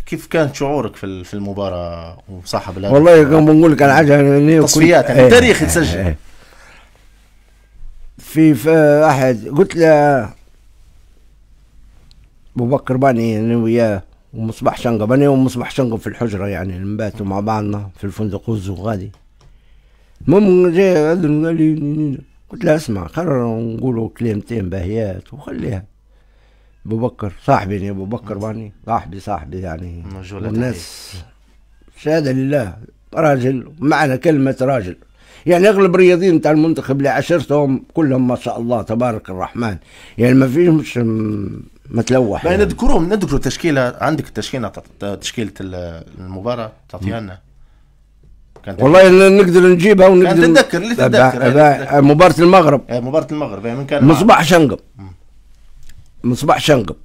S2: كيف كان شعورك في المباراة وصاحب الهدف؟
S3: والله كان بنقول لك على حاجة
S2: تصفيات يعني تاريخ يتسجل.
S3: في أحد قلت له أبو بكر باني أنا وياه ومصباح شنقب، أنا ومصباح شنقب في الحجرة يعني نباتوا مع بعضنا في الفندق غادي. المهم جاي قال لي قلت له اسمع قرروا نقولوا كلمتين باهيات وخليها. ابو بكر صاحبي، ابو بكر باني صاحبي يعني، والناس شهاده لله راجل معنى كلمه راجل يعني. اغلب الرياضيين بتاع المنتخب اللي عشرتهم كلهم ما شاء الله تبارك الرحمن يعني، ما فيهمش متلوح
S2: يعني. نذكروا تشكيله. عندك تشكيله المباراه تعطيها لنا؟
S3: والله نقدر نجيبها ونقدر
S2: تتذكر
S3: مباراة المغرب.
S2: مباراة المغرب من كان
S3: مصباح شنقب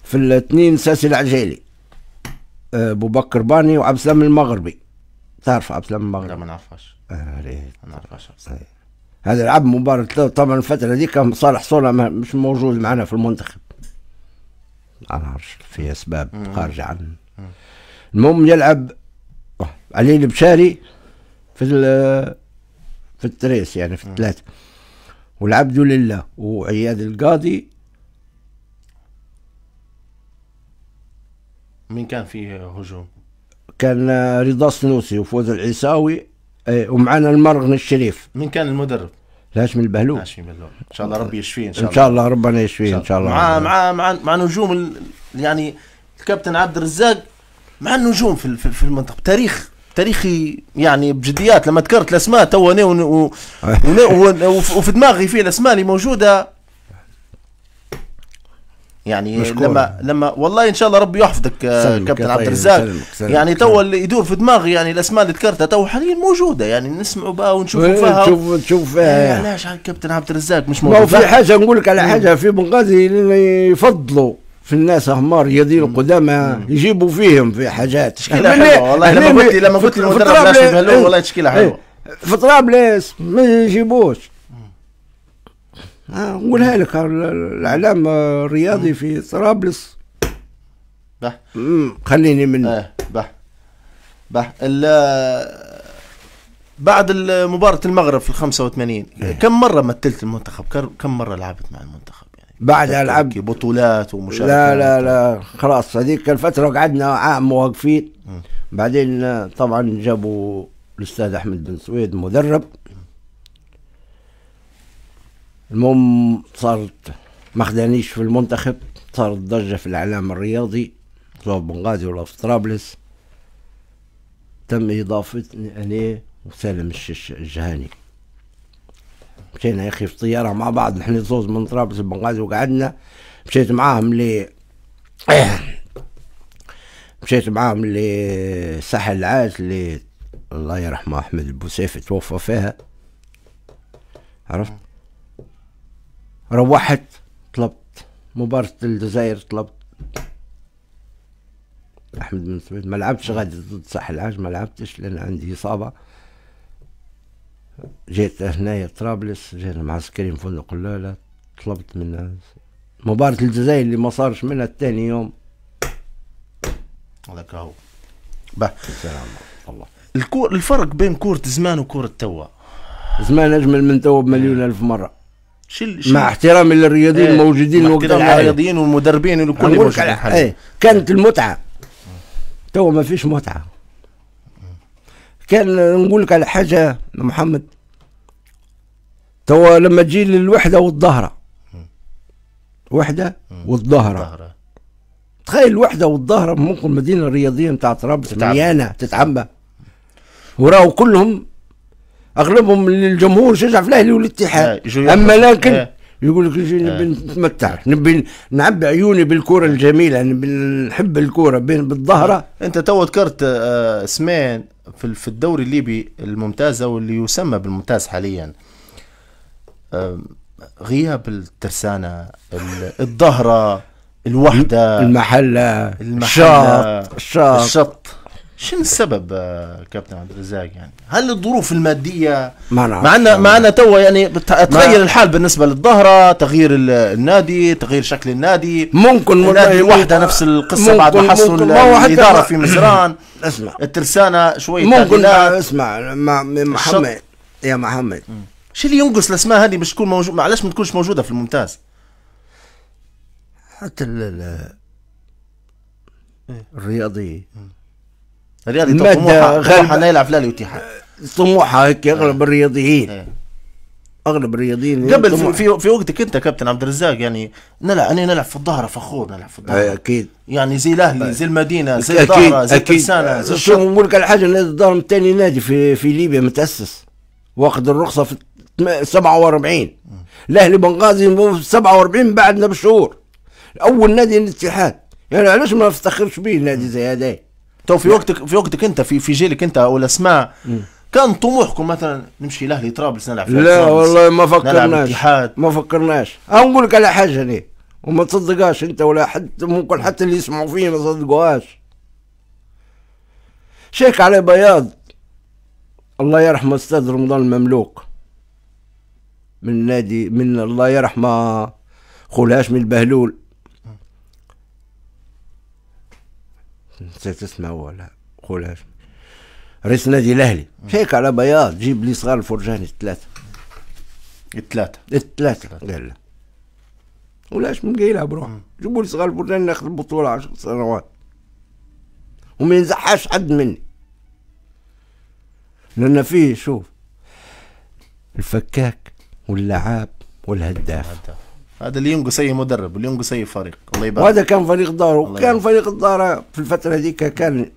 S3: في الاثنين ساسي العجيلي، ابو بكر باني وعبد السلام المغربي. تعرف عبد السلام المغربي؟
S2: لا ما نعرفهاش.
S3: ما نعرفهاش. هذا لعب مباراة طبعا الفترة ذيك صالح صولة مش موجود معنا في المنتخب، ما نعرفش في اسباب خارجة عنه. المهم يلعب علي البشاري في التريس يعني في الثلاثة، والعبد لله وعياد القاضي.
S2: مين كان فيه هجوم؟
S3: كان رضا السنوسي وفوز العيساوي ايه ومعنا المرغن الشريف.
S2: من كان المدرب؟
S3: هاشم البهلول.
S2: هاشم البهلول ان شاء الله ربي يشفيه ان شاء الله.
S3: ان شاء الله ربنا يشفيه ان شاء الله.
S2: مع نجوم يعني الكابتن عبد الرزاق مع النجوم في المنطقه، تاريخي يعني بجديات. لما ذكرت الاسماء تو وفي دماغي فيه الاسماء اللي موجوده يعني مشكورة. لما والله ان شاء الله ربي يحفظك كابتن عبد الرزاق. يعني تو اللي يدور في دماغي يعني الاسماء اللي ذكرتها تو حاليا موجوده، يعني نسمعوا بها ونشوفوا فيها.
S3: تشوف فيها
S2: علاش كابتن عبد الرزاق مش موجود؟
S3: ما في حاجه نقول لك على حاجه في بنغازي يفضلوا في الناس اهمار رياضيين قدامى يجيبوا فيهم في حاجات.
S2: تشكيله حلوه والله. لما قلت لي المدرب هاشم البهلول والله تشكيله حلوه.
S3: في طرابلس ما يجيبوش. نقولها لك الاعلام الرياضي في طرابلس خليني من بعد
S2: مباراة المغرب في 85 كم مرة مثلت المنتخب؟ كم مرة لعبت مع المنتخب؟ يعني
S3: بعد العب
S2: بطولات ومشاركات؟
S3: لا خلاص هذيك الفترة قعدنا عام واقفين. بعدين طبعا جابوا الاستاذ احمد بن سويد مدرب. المهم صارت ما خدانيش في المنتخب، صارت ضجة في الإعلام الرياضي سواء بنغازي ولا في طرابلس. تم إضافتني أنا وسالم الجهاني. مشينا يا أخي في طيارة مع بعض نحن زوز من طرابلس لبنغازي وقعدنا. مشيت معاهم لساحل العاج اللي الله يرحمه أحمد البوسيفي توفى فيها، عرفت. روحت طلبت مباراة الجزائر، طلبت أحمد بن سويد. ما لعبتش غادي ضد ساحل العاج، ما لعبتش لأن عندي إصابة. جيت هنايا طرابلس، جينا معسكرين فندق اللولة، طلبت من مباراة الجزائر اللي ما صارش منها الثاني يوم.
S2: هذاك هو السلام الله. الفرق بين كورة زمان وكورة توا.
S3: زمان أجمل من توا بمليون ألف مرة. مع احترامي للرياضيين الموجودين
S2: وقت الرياضيين والمدربين وكل موجودين.
S3: كانت المتعة تو ما فيش متعة. كان نقول لك على حاجة محمد، تو لما تجي للوحدة والظهرة، وحدة والظهرة، تخيل الوحدة والظهرة ممكن المدينة الرياضية نتاع طرابلس مليانة تتعبى، وراو كلهم اغلبهم الجمهور شجع في الاهلي والاتحاد. اما لكن يقول لك نبي نتمتع، نبي نعبي عيوني بالكره الجميله، نبي نحب الكره بالظهره.
S2: انت تو ذكرت اسمين في الدوري الليبي الممتاز او اللي يسمى بالممتاز حاليا. غياب الترسانه، الظهره، الوحده،
S3: المحله،
S2: الشط. شنو السبب كابتن عبد الرزاق؟ يعني هل الظروف الماديه معنا توا يعني تغير الحال بالنسبه للظهره، تغيير النادي، تغيير شكل النادي،
S3: ممكن
S2: النادي الوحده نفس القصه بعد ما حصلوا الاداره في مزران.
S3: اسمع
S2: الترسانه شويه
S3: ممكن اسمع محمد يا محمد،
S2: شو اللي ينقص الاسماء هذه مش تكون موجود؟ معلش ما تكونش موجوده في الممتاز.
S3: حتى الرياضي
S2: طموحها يلعب في الاهلي والاتحاد،
S3: طموحها هيك اغلب الرياضيين. اغلب الرياضيين
S2: قبل في وقتك انت كابتن عبد الرزاق يعني نلعب في الظهر، فخور نلعب في الظهر
S3: اكيد،
S2: يعني زي الاهلي زي المدينه زي الظهر زي الترسانه زي
S3: شو نقول لك على حاجه. نادي الظهر الثاني نادي في ليبيا متاسس، واخذ الرخصه في 47. الاهلي بنغازي 47 بعدنا بشهور. اول نادي الاتحاد، يعني علاش ما نفتخرش به نادي زي هذا؟
S2: تو في وقتك انت في جيلك انت والاسماء كان طموحكم مثلا نمشي الاهلي طرابلس نلعب في
S3: لا والله ما فكرناش. نقول لك على حاجه ليه وما تصدقاش انت ولا حد، ممكن حتى اللي يسمعوا فيه ما صدقوهاش. شيك علي بياض الله يرحمه استاذ رمضان المملوك من نادي، من الله يرحمه خول هاشم البهلول، نسيت اسمه ولا خول هاشم، رئيس نادي الاهلي. شيك على بياض جيب لي صغار الفرجاني الثلاثه قال له ولاش من قايلها بروح جيبوا لي صغار الفرجاني ناخذ البطوله 10 سنوات وما ينزحش حد مني. لان فيه شوف الفكاك واللعاب والهداف.
S2: هذا اللي ينقص اي مدرب واللي ينقص اي فريق. الله يبارك.
S3: وهذا كان فريق داره، وكان فريق الدار في الفتره هذيك كان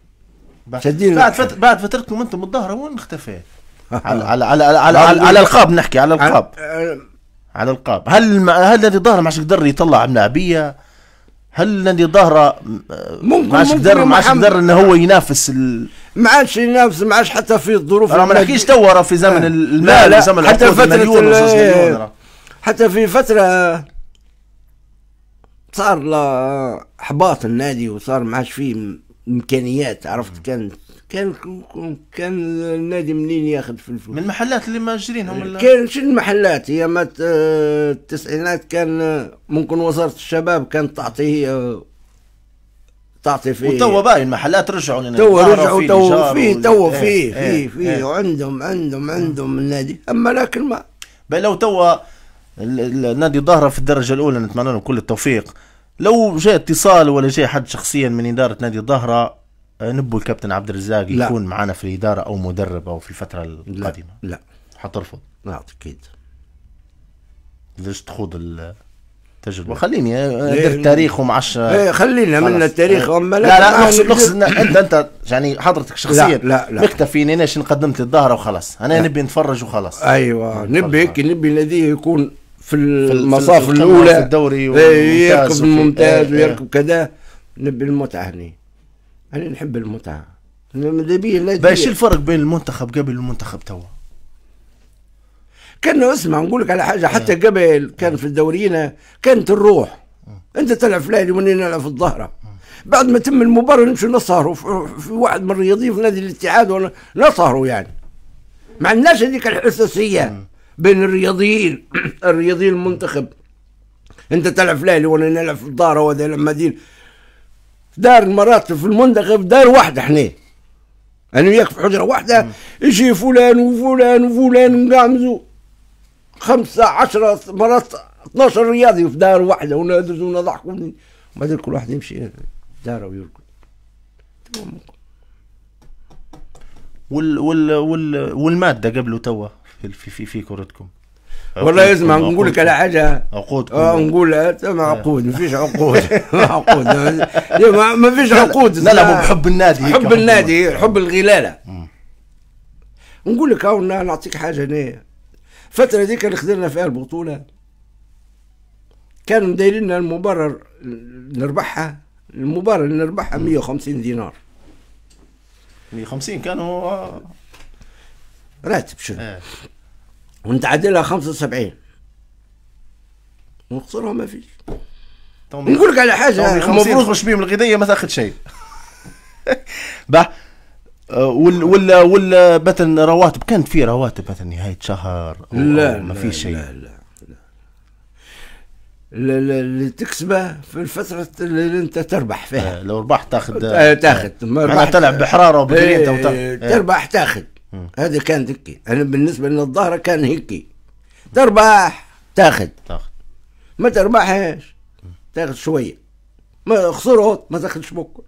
S2: شادين. بعد فترتكم انتم الظهر وين اختفى؟ على القاب نحكي على القاب. على القاب. هل نادي الظهر ما عادش يقدر يطلع ملاعبيه؟ هل نادي الظهر ما عادش يقدر انه هو ينافس
S3: ما عادش ينافس، ما عادش حتى في الظروف.
S2: ما نحكيش توا في زمن المال. لا زمن
S3: حتى
S2: فترة
S3: حتى في فتره صار له احباط النادي، وصار ما عادش فيه امكانيات. عرفت كان النادي منين ياخذ في الفلوس؟
S2: من المحلات اللي ماجرينهم.
S3: كان شنو المحلات؟ هي ما التسعينات كان ممكن وزارة الشباب كانت تعطي فيه.
S2: وتوا باقي المحلات رجعوا لنا.
S3: توا فيه وعندهم النادي. اما لكن ما
S2: لو توا النادي الظاهرة في الدرجة الأولى نتمنى لهم كل التوفيق. لو جاء اتصال ولا جاء حد شخصيا من إدارة نادي الظاهرة نبو الكابتن عبد الرزاق يكون معنا في الإدارة أو مدرب أو في الفترة القادمة؟
S3: لا
S2: حترفض؟
S3: لا أكيد.
S2: ليش تخوض التجربة؟ وخليني ادير تاريخ ومعش.
S3: خلينا من التاريخ.
S2: لا نقصد انت يعني حضرتك شخصيا لا مكتفي اناش قدمت الظاهرة وخلاص. انا نبي نتفرج وخلاص.
S3: ايوه نبي هيك، نبي ناديه يكون في المصاف الاولى
S2: في الدوري
S3: يركب الممتاز ويركب كذا. نبي المتعة هني. أنا نحب المتعة.
S2: باش الفرق بين المنتخب قبل المنتخب توا؟
S3: كان اسمع نقول لك على حاجة. حتى قبل كان في الدورينا كانت الروح. أنت تلعب فلاني وأنا نلعب في الظهرة. بعد ما تم المباراة نمشي نسهروا في واحد من الرياضيين في نادي الاتحاد نسهروا يعني. ما عندناش هذيك الحساسية بين الرياضيين المنتخب. أنت تلعب فلاني وأنا نلعب في الظهرة وهذا يلعب مدينة. دار المراتب في المنتخب دار واحدة. احنا انا وياك في حجرة واحدة. يجي فلان وفلان وفلان ونقعمزوا 5 10 مرات 12 رياضي في دار واحدة وندرس ونضحك وبعدين كل واحد يمشي داره ويركض.
S2: والمادة قبله توا في كرتكم؟
S3: والله اسمع نقول لك على حاجه.
S2: عقودكم؟
S3: نقول ما عقود. ما فيش عقود. عقود ما فيش عقود.
S2: لا بحب النادي.
S3: حب النادي، حب الغلاله. نقول لك هاو نعطيك حاجه. هنا الفتره ذيك اللي خدرنا فيها البطوله كانوا دايرين لنا المباراه نربحها 150 دينار.
S2: 150 كانوا
S3: راتب شنو. ونتعادلها 75 ونخسرها ما فيش. نقول لك على حاجه.
S2: 50 تخش بيهم الغذائيه ما تاخذ شيء. ولا مثلا رواتب كانت في رواتب مثلا نهايه شهر؟
S3: لا
S2: ما في شيء.
S3: لا اللي تكسبه في الفتره اللي انت تربح فيها.
S2: لو ربحت تاخذ.
S3: ما
S2: تلعب بحراره وبجرينتا
S3: تربح تاخذ. هذا كان هيك. انا بالنسبه لنا الظهر كان هيك. تربح تاخذ، ما تربحش تاخذ شويه، ما خسرت ما تاخذش بكره.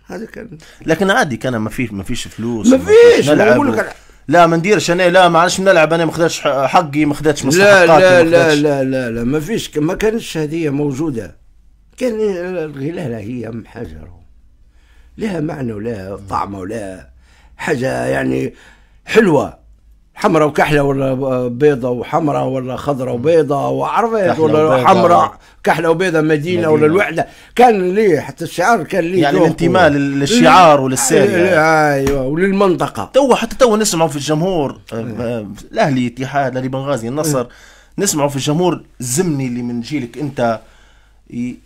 S3: هذا كان.
S2: لكن عادي كان ما فيش فلوس.
S3: ما فيش.
S2: لا ما نديرش انا. لا ما عادش نلعب انا. ما خدتش حقي، ما خدتش
S3: مستحقاتي. لا ما فيش. ما كانش هذه موجوده. كان الغلاله هي ام حجر، لها معنى ولا طعم ولا حاجه يعني حلوه. حمراء وكحله ولا بيضه وحمراء ولا خضراء وبيضه وعرفت ولا حمراء كحله وبيضه مدينه ولا الوحده. كان ليه حتى الشعار كان ليه
S2: يعني الانتماء للشعار وللسير يعني.
S3: ايوه وللمنطقه.
S2: حتى نسمعوا في الجمهور الاهلي اتحاد الاهلي بنغازي النصر. نسمعوا في الجمهور الزمني اللي من جيلك انت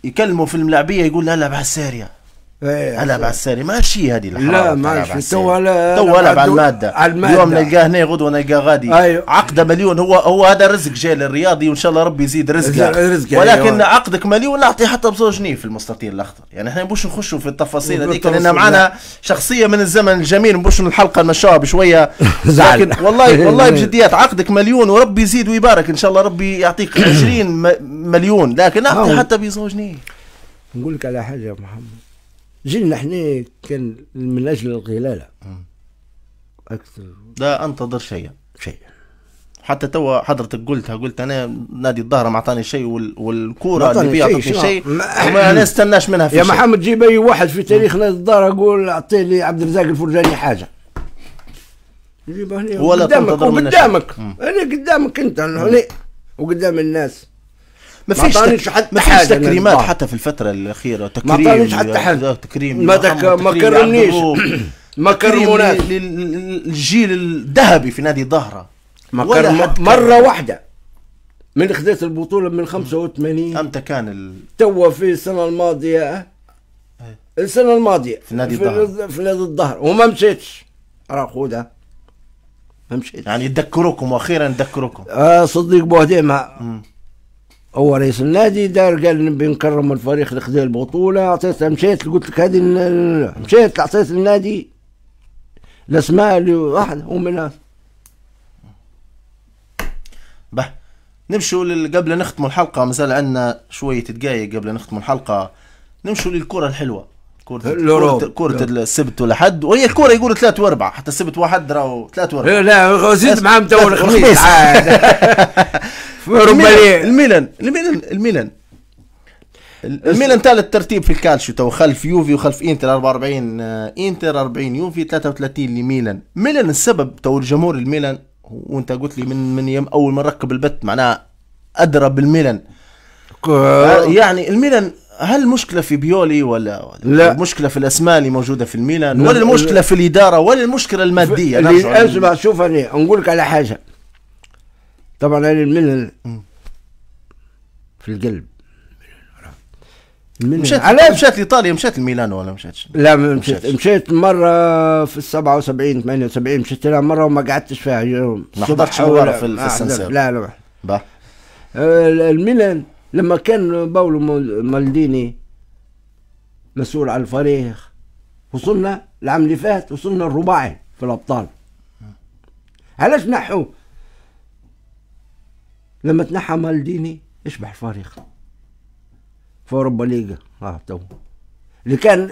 S2: يكلموا في الملاعبيه يقول لا العب على الساريه. العب على الساري ماشي. هذه
S3: لا ماشي. تو
S2: العب على الماده. اليوم نلقاه هنا غدوه نلقاه غادي. عقده مليون. هو هذا رزق جاي للرياضي وان شاء الله ربي يزيد رزقه. ولكن عقدك مليون نعطي حتى ب2 جنيه في المستطيل الاخضر. يعني احنا نبوش نخشوا في التفاصيل هذيك لان معنا شخصيه من الزمن الجميل. نبوش الحلقه نمشوها بشويه. لكن والله بجديات عقدك مليون وربي يزيد ويبارك ان شاء الله. ربي يعطيك 20 مليون لكن نعطي حتى ب2 جنيه.
S3: نقول لك على حاجه يا محمد. جيلنا احنا كان من اجل الغلاله. اكثر
S2: لا انتظر شيء. حتى توا حضرتك قلت انا نادي الظهر ما اعطاني شيء والكوره اللي بيعطي شيء وما نستناش منها في
S3: يا
S2: شيء.
S3: محمد جيب اي واحد في تاريخ نادي الظهر اقول اعطي لي عبد الرزاق الفرجاني حاجه، جيبها
S2: ولا
S3: قدامك وقدامك انا قدامك انت هنا وقدام الناس.
S2: ما فيش تكريمات حتى في الفتره الاخيره. تكريم
S3: ما عطانيش حتى حاجه.
S2: تكريم
S3: ما كرمنيش ما كرموناش
S2: الجيل الذهبي في نادي الظهر.
S3: مرة واحدة من خذيت البطولة من 85.
S2: امتى كان
S3: توا في السنة الماضية السنة الماضية
S2: في نادي الظهر
S3: في نادي الظهر وما مشيتش. راه خذها ما مشيتش.
S2: يعني يذكروكم واخيرا يذكروكم.
S3: صديق بوهديم هو رئيس النادي دار قال نبي نكرم الفريق اللي خذ البطولة. اعطيتها مشيت قلت لك هذه مشيت اعطيت النادي الاسماء اللي واحد ومنها.
S2: نمشوا قبل نختموا الحلقة، مازال عندنا شوية دقايق قبل نختموا الحلقة. نمشوا للكرة الحلوة، كرة السبت والأحد، وهي الكرة يقولوا 3 و4 حتى السبت واحد راهو 3 و4.
S3: لا زيد معاهم تو الخميس عاد.
S2: الميلان ثالث ترتيب في الكالشيو تو خلف يوفي وخلف انتر 44 انتر 40 يوفي 33 لميلان. ميلان السبب تو الجمهور الميلان، وانت قلت لي من يوم اول ما ركب البث معناها ادرى بالميلان. يعني الميلان هل المشكله في بيولي ولا
S3: لا
S2: المشكله في الاسماء اللي موجوده في الميلان ولا المشكله في الاداره ولا المشكله الماديه؟
S3: اسمع شوف انا نقول لك على حاجه. طبعا انا الميلان في القلب.
S2: مشات لايطاليا، مشات الميلان ولا مشاتش؟
S3: لا مشيت مره في 77 78 مشيت لها مره وما قعدتش فيها يوم.
S2: ما حضرتش مباراه في السنسيرو؟
S3: لا الميلان لما كان باولو مالديني مسؤول على الفريق وصلنا العام اللي فات، وصلنا الرباعي في الابطال. علاش نحو؟ لما تنحى مالديني يشبح الفريق في اوروبا ليغا. تو اللي كان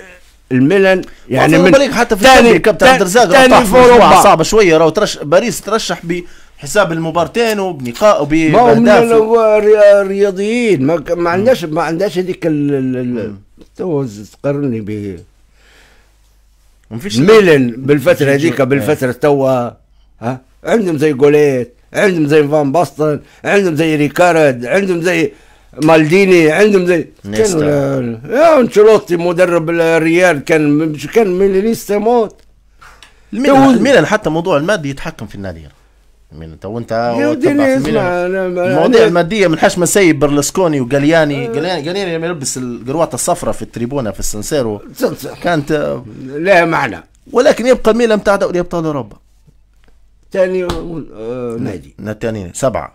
S3: الميلان يعني
S2: من ليغا حتى في الثاني كابتن عبد الرزاق في اوروبا صعبه شويه. راهو باريس ترشح بحساب المبارتين وبنقاء وباهداف
S3: رياضيين. ما عندهاش هذيك تو تقارني ب الميلان بالفتره هذيك بالفتره توا. عندهم زي جوليت، عندهم زي فان باستن، عندهم زي ريكارد، عندهم زي مالديني، عندهم زي كانوا انشيلوتي مدرب الريال كان ميلانيستا موت.
S2: الميلان حتى موضوع المادي يتحكم في النادي. الميلان تو انت المواضيع الماديه من حش ما سيب برلسكوني وجالياني. جالياني لما يلبس القروات الصفراء في التريبونه في السنسيرو كانت
S3: لا معنى،
S2: ولكن يبقى الميلان بتاع دوري ابطال اوروبا
S3: ثاني نادي
S2: ثاني 7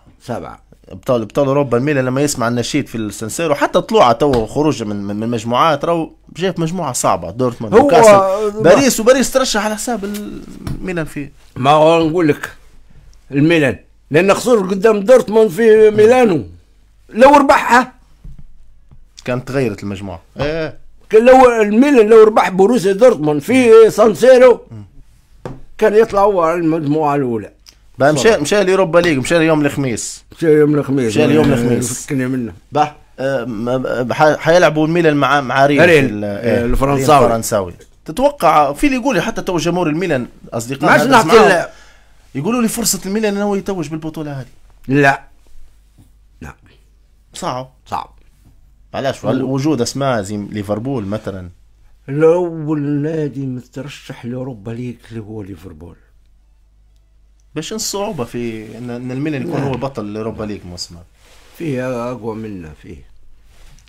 S2: ابطال اوروبا. الميلان لما يسمع النشيد في السنسيرو حتى طلوعه تو خروج من مجموعات راهو جاي في مجموعه صعبه. دورتموند وكاس باريس ترشح على حساب الميلان فيه.
S3: ما هو نقول لك الميلان لان خسر قدام دورتموند في ميلانو، لو ربحها
S2: كانت تغيرت المجموعه.
S3: لو الميلان لو ربح بروسيا دورتموند في سانسيرو كان يطلع هو على المجموعه الاولى.
S2: مشى لأوروبا ليج، مشى اليوم الخميس. فكني
S3: منه.
S2: حيلعبوا الميلان مع ريال
S3: الفرنساوي.
S2: تتوقع في اللي يقول حتى تو جمهور الميلان اصدقائنا يقولوا لي فرصه الميلان انه يتوج بالبطوله هذه؟
S3: لا
S2: صعب.
S3: علاش؟
S2: وجود اسماء زي ليفربول مثلا.
S3: الاول نادي مترشح لاوروبا ليج اللي هو ليفربول.
S2: باش الصعوبة في ان الميلان يكون هو بطل اوروبا ليج موسم
S3: فيه اقوى منا فيه.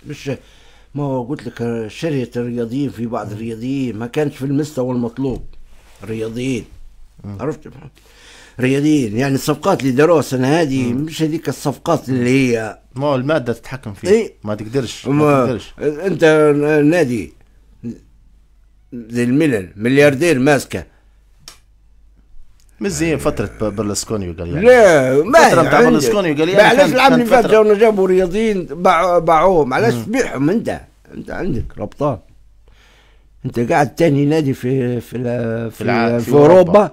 S3: مش ما هو قلت لك شرية الرياضيين في بعض الرياضيين ما كانش في المستوى المطلوب. الرياضيين عرفت رياضيين يعني الصفقات اللي داروها السنة هذه مش هذيك الصفقات اللي هي
S2: ما هو المادة تتحكم فيه. ما تقدرش
S3: انت نادي زي الميلان ملياردير ماسكه مش
S2: زي فترة برلسكوني وجالياني.
S3: لا ما
S2: فترة بتاع برلسكوني وجالياني.
S3: علاش العام اللي فات جابوا رياضيين باعوهم؟ علاش تبيعهم انت عندك ربطان. انت قاعد تاني نادي في اوروبا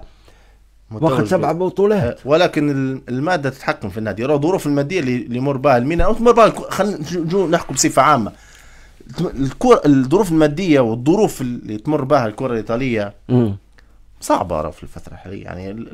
S3: واخد 7 بطولات.
S2: ولكن الماده تتحكم في النادي، الظروف الماديه اللي يمر بها الميلان او تمر بها، خلينا نحكم بصفه عامه. الظروف الماديه والظروف اللي تمر بها الكره الايطاليه صعبه في الفتره الحاليه يعني.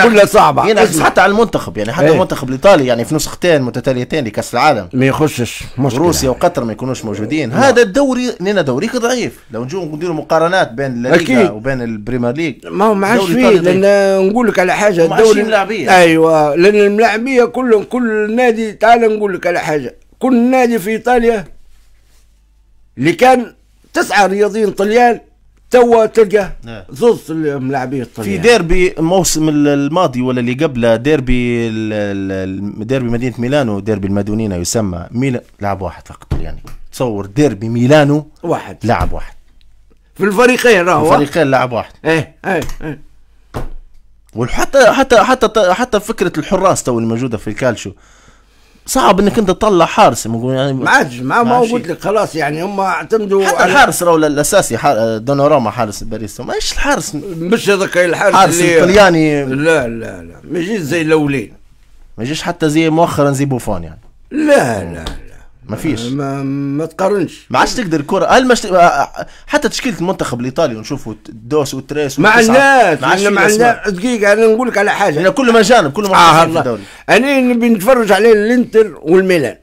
S3: كلها صعبه
S2: ينعكس حتى على المنتخب يعني، حتى المنتخب الايطالي يعني في نسختين متتاليتين لكاس العالم
S3: ما يخشش،
S2: روسيا وقطر ما يكونوش موجودين. هذا الدوري لنا دوري ضعيف. لو نجوا نديروا مقارنات بين الليغا وبين البريمير ليج
S3: ما هو ما عادش فيه، لان نقول لك على حاجه
S2: الدوري ملاعبيه.
S3: ايوه، لان الملاعبيه كل نادي، تعال نقول لك على حاجه، كل نادي في ايطاليا اللي كان 9 رياضيين طليان توا تلقى زوز الملاعبيه الطليان.
S2: في ديربي الموسم الماضي ولا اللي قبله، ديربي مدينه ميلانو، ديربي المادونينا يسمى، ميلان لاعب واحد فقط يعني. تصور ديربي ميلانو
S3: واحد
S2: لاعب واحد
S3: في الفريقين، راهو
S2: الفريقين لاعب واحد.
S3: ايه
S2: حتى فكره الحراس تو الموجوده في الكالشو صعب انك انت تطلع حارس يعني.
S3: ما عادش ما قلت لك خلاص يعني، هم اعتمدوا
S2: حتى على الحارس راهو الاساسي دوناروما حارس باريس، ماش الحارس
S3: مش هذاك الحارس
S2: الطلياني.
S3: لا ما يجيش زي الاولين،
S2: ما يجيش حتى زي مؤخرا زي بوفون يعني.
S3: لا
S2: ما فيش،
S3: ما تقارنش.
S2: ما عادش تقدر الكره. حتى تشكيله المنتخب الايطالي ونشوفوا الدوس والتريس
S3: مع الناس دقيقه، انا نقول لك على حاجه
S2: يعني كل مجانب كل ما في الدوري.
S3: انا نبي نتفرج عليه الانتر والميلان،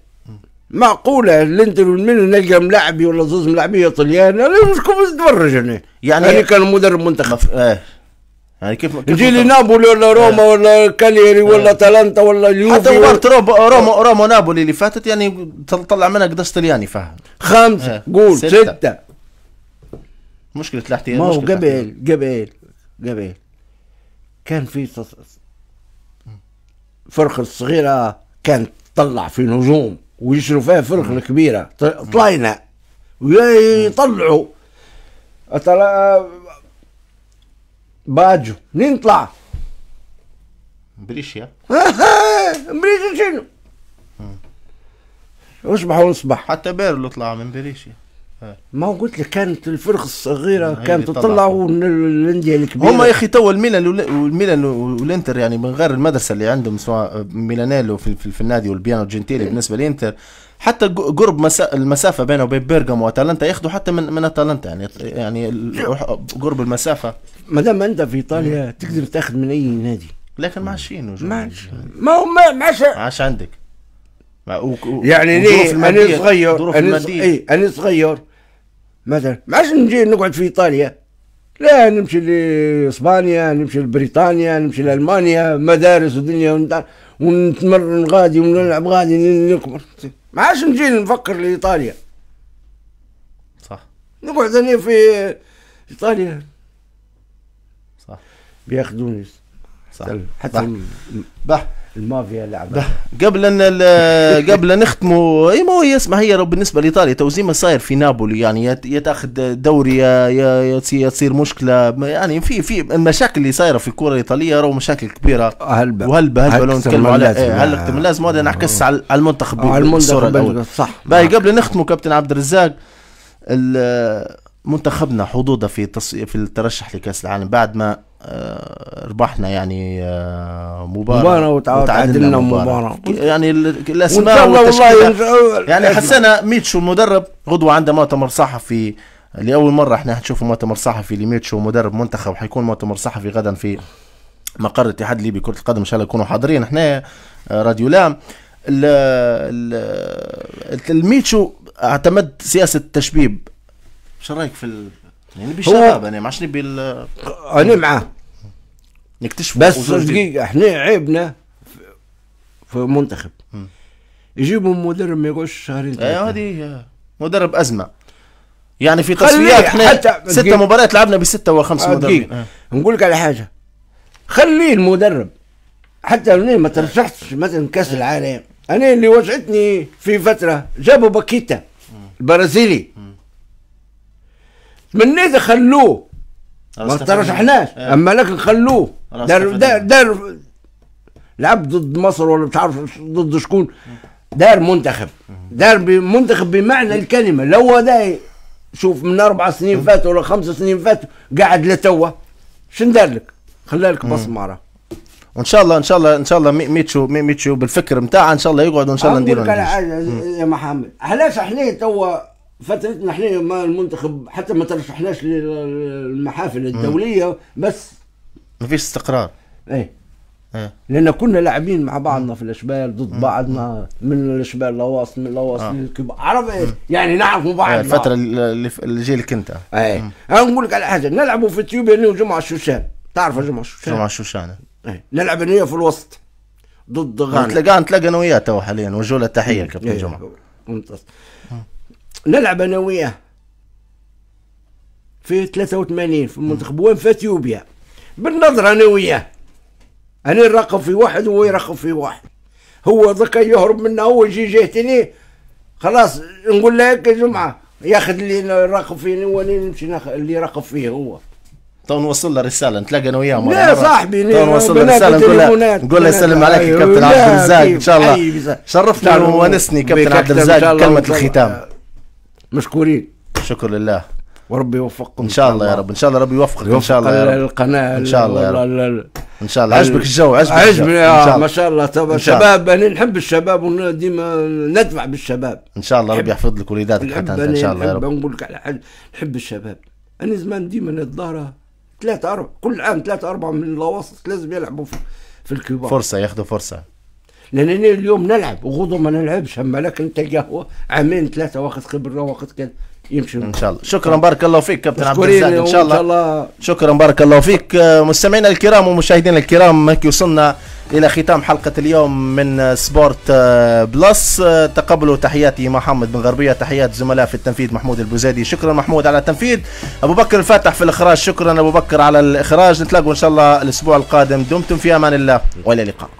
S3: معقوله الانتر والميلان نلقى ملاعبي ولا زوز ملاعبيه طليان؟ انا مش كيف نتفرج انا يعني كان مدرب منتخب
S2: يعني كيف
S3: نجي لي نابولي ولا روما ولا كاليري ولا تالانتا ولا اليوفي.
S2: حتى مباراة روما نابولي اللي فاتت يعني طلع منها قداش طلياني فاهم
S3: 5 قول 6.
S2: مشكلة الاحتياج.
S3: ما هو قبل كان في فرق الصغيرة كانت تطلع في نجوم ويشروا فيها فرق الكبيرة طلعنا ويطلعوا. باجو منين طلع؟
S2: بريشيا.
S3: بريشيا شنو؟ اصبح ونصبح.
S2: حتى بيرلو طلع من بريشيا.
S3: ما قلت لك كانت الفرق الصغيرة كانت تطلعوا من الأندية الكبيرة.
S2: هم يا أخي تو الميلان والإنتر يعني من غير المدرسة اللي عندهم سواء ميلانيلو في النادي والبيانو جنتيلي بالنسبة للإنتر، حتى قرب المسافة بينه وبين بيرغامو واتلانتا ياخذوا حتى من اتلانتا يعني قرب المسافة.
S3: ما دام أنت في إيطاليا تقدر تاخذ من أي نادي،
S2: لكن ما عادشين
S3: ما هو
S2: عاش عندك
S3: يعني ليه أنا صغير مثلا ما عادش نجي نقعد في إيطاليا، لا نمشي لإسبانيا، نمشي لبريطانيا، نمشي لألمانيا، مدارس ودنيا ونتمرن غادي ونلعب غادي نكبر. ما عادش نجي نفكر لإيطاليا.
S2: صح.
S3: نقعد أنا في إيطاليا.
S2: صح.
S3: بياخذوني.
S2: صح.
S3: حتى المافيا لعبة.
S2: قبل نختموا ما هو يسمع هي بالنسبه لايطاليا توزيع ما صاير في نابولي يعني يا تاخذ دوري يا تصير مشكله يعني في المشاكل اللي صايره في الكره الايطاليه راهو مشاكل كبيره وهلبه لو نتكلموا على لازم هذا نعكس على المنتخب بالصوره الاولى.
S3: صح.
S2: باهي قبل نختموا كابتن عبد الرزاق، منتخبنا حظوظه في الترشح لكاس العالم بعد ما ربحنا يعني مباراة
S3: وتعادلنا مباراة
S2: يعني الاسماء والتشكيلة يعني حسنا ميتشو المدرب غدوة عنده مؤتمر صحفي لأول مرة احنا حنشوف مؤتمر صحفي لميتشو مدرب منتخب، حيكون مؤتمر صحفي غدا في مقر الاتحاد الليبي كرة القدم، ان شاء الله يكونوا حاضرين احنا راديو لام. الميتشو اعتمد سياسة تشبيب، شو رايك في يعني بالشباب؟ انا ما عادش نبي
S3: انا معاه
S2: نكتشف
S3: بس دقيقة احنا عيبنا في منتخب يجيبوا مدرب ما يقعدش شهرين.
S2: ايوه هذه مدرب ازمة يعني في تصفيات احنا 6 مباريات لعبنا ب6 و5 مدربين.
S3: نقول لك على حاجة، خليه المدرب حتى ما ترشحتش مثلا كاس العالم. انا اللي وجعتني في فترة جابوا باكيتا البرازيلي، تمنيت خلوه ما ترشحناش اما لكن خلوه دار لعب ضد مصر ولا بتعرف ضد شكون، دار منتخب بمعنى الكلمه. لو ده شوف من 4 سنين فاتوا ولا 5 سنين فاتوا قاعد لتوا شندار لك خلالك بصمه راه.
S2: وان شاء الله ان شاء الله ان شاء الله ميتشو بالفكر نتاعها ان شاء الله يقعد وان شاء الله نديروا
S3: على حاجه يا محمد. علاش احنا توا فترتنا احنا ما المنتخب حتى ما ترشحناش للمحافل الدوليه بس
S2: ما فيش استقرار.
S3: ايه لان كنا لاعبين مع بعضنا في الاشبال ضد بعضنا، من الاشبال لواصل من لواصل للكبار، عرف ايه يعني نعرفوا بعض.
S2: الفتره اللي جيلك انت.
S3: ايه انا نقول لك على حاجه، نلعبوا في تيوبي انا وجمعه الشوشان، تعرف جمعه الشوشان؟
S2: جمعه الشوشان
S3: ايه نلعب انا في الوسط ضد غانا.
S2: نتلاقى انا وياه تو حاليا، وجه له التحيه كابتن جمعه.
S3: ممتاز. نلعب انا وياه في 83 في المنتخب وين في اثيوبيا، بالنظر انا وياه، انا نرقب في واحد وهو يرقب في واحد، هو ذكا يهرب منا هو يجي جهتني خلاص نقول لك يا جمعه ياخذ اللي يراقب فيني وانا نمشي ناخذ اللي يراقب فيه هو.
S2: تو نوصل له رساله، نتلاقى انا وياه
S3: لا صاحبي
S2: تو نوصل له رساله نقول له يسلم عليك كابتن عبد الرزاق ان شاء الله. شرفتني وونسني كابتن عبد الرزاق. كلمه الختام.
S3: مشكورين.
S2: شكر لله
S3: وربي يوفقكم
S2: ان شاء الله يا رب. ان شاء الله ربي يوفقك ان شاء الله يا رب.
S3: القناه
S2: ان شاء الله يا رب. ان شاء الله عجبك الجو.
S3: عجبني ما شاء الله. تبع شباب انا نحب الشباب وديما ندفع بالشباب.
S2: ان شاء الله ربي يحفظ لك وليداتك حتى انت ان شاء الله يا رب.
S3: نقول لك على حاجه، نحب الشباب. انا زمان ديما نتظاهر 3-4 كل عام 3-4 من الوسط لازم يلعبوا في الكبار،
S2: فرصه ياخذوا فرصه.
S3: لان انا اليوم نلعب وغدوه ما نلعبش، اما لكن تلقاه عامين 3 واخذ خبره واخذ كذا يمشي
S2: ان شاء الله. شكرا بارك الله فيك كابتن عبد الرزاق ان شاء الله. شكرا بارك الله فيك. مستمعينا الكرام ومشاهدينا الكرام، هيك وصلنا الى ختام حلقه اليوم من سبورت بلس. تقبلوا تحياتي محمد بن غربيه، تحيات زملاء في التنفيذ محمود البوزيدي. شكرا محمود على التنفيذ، ابو بكر الفاتح في الاخراج. شكرا ابو بكر على الاخراج. نتلاقوا ان شاء الله الاسبوع القادم. دمتم في امان الله والى اللقاء.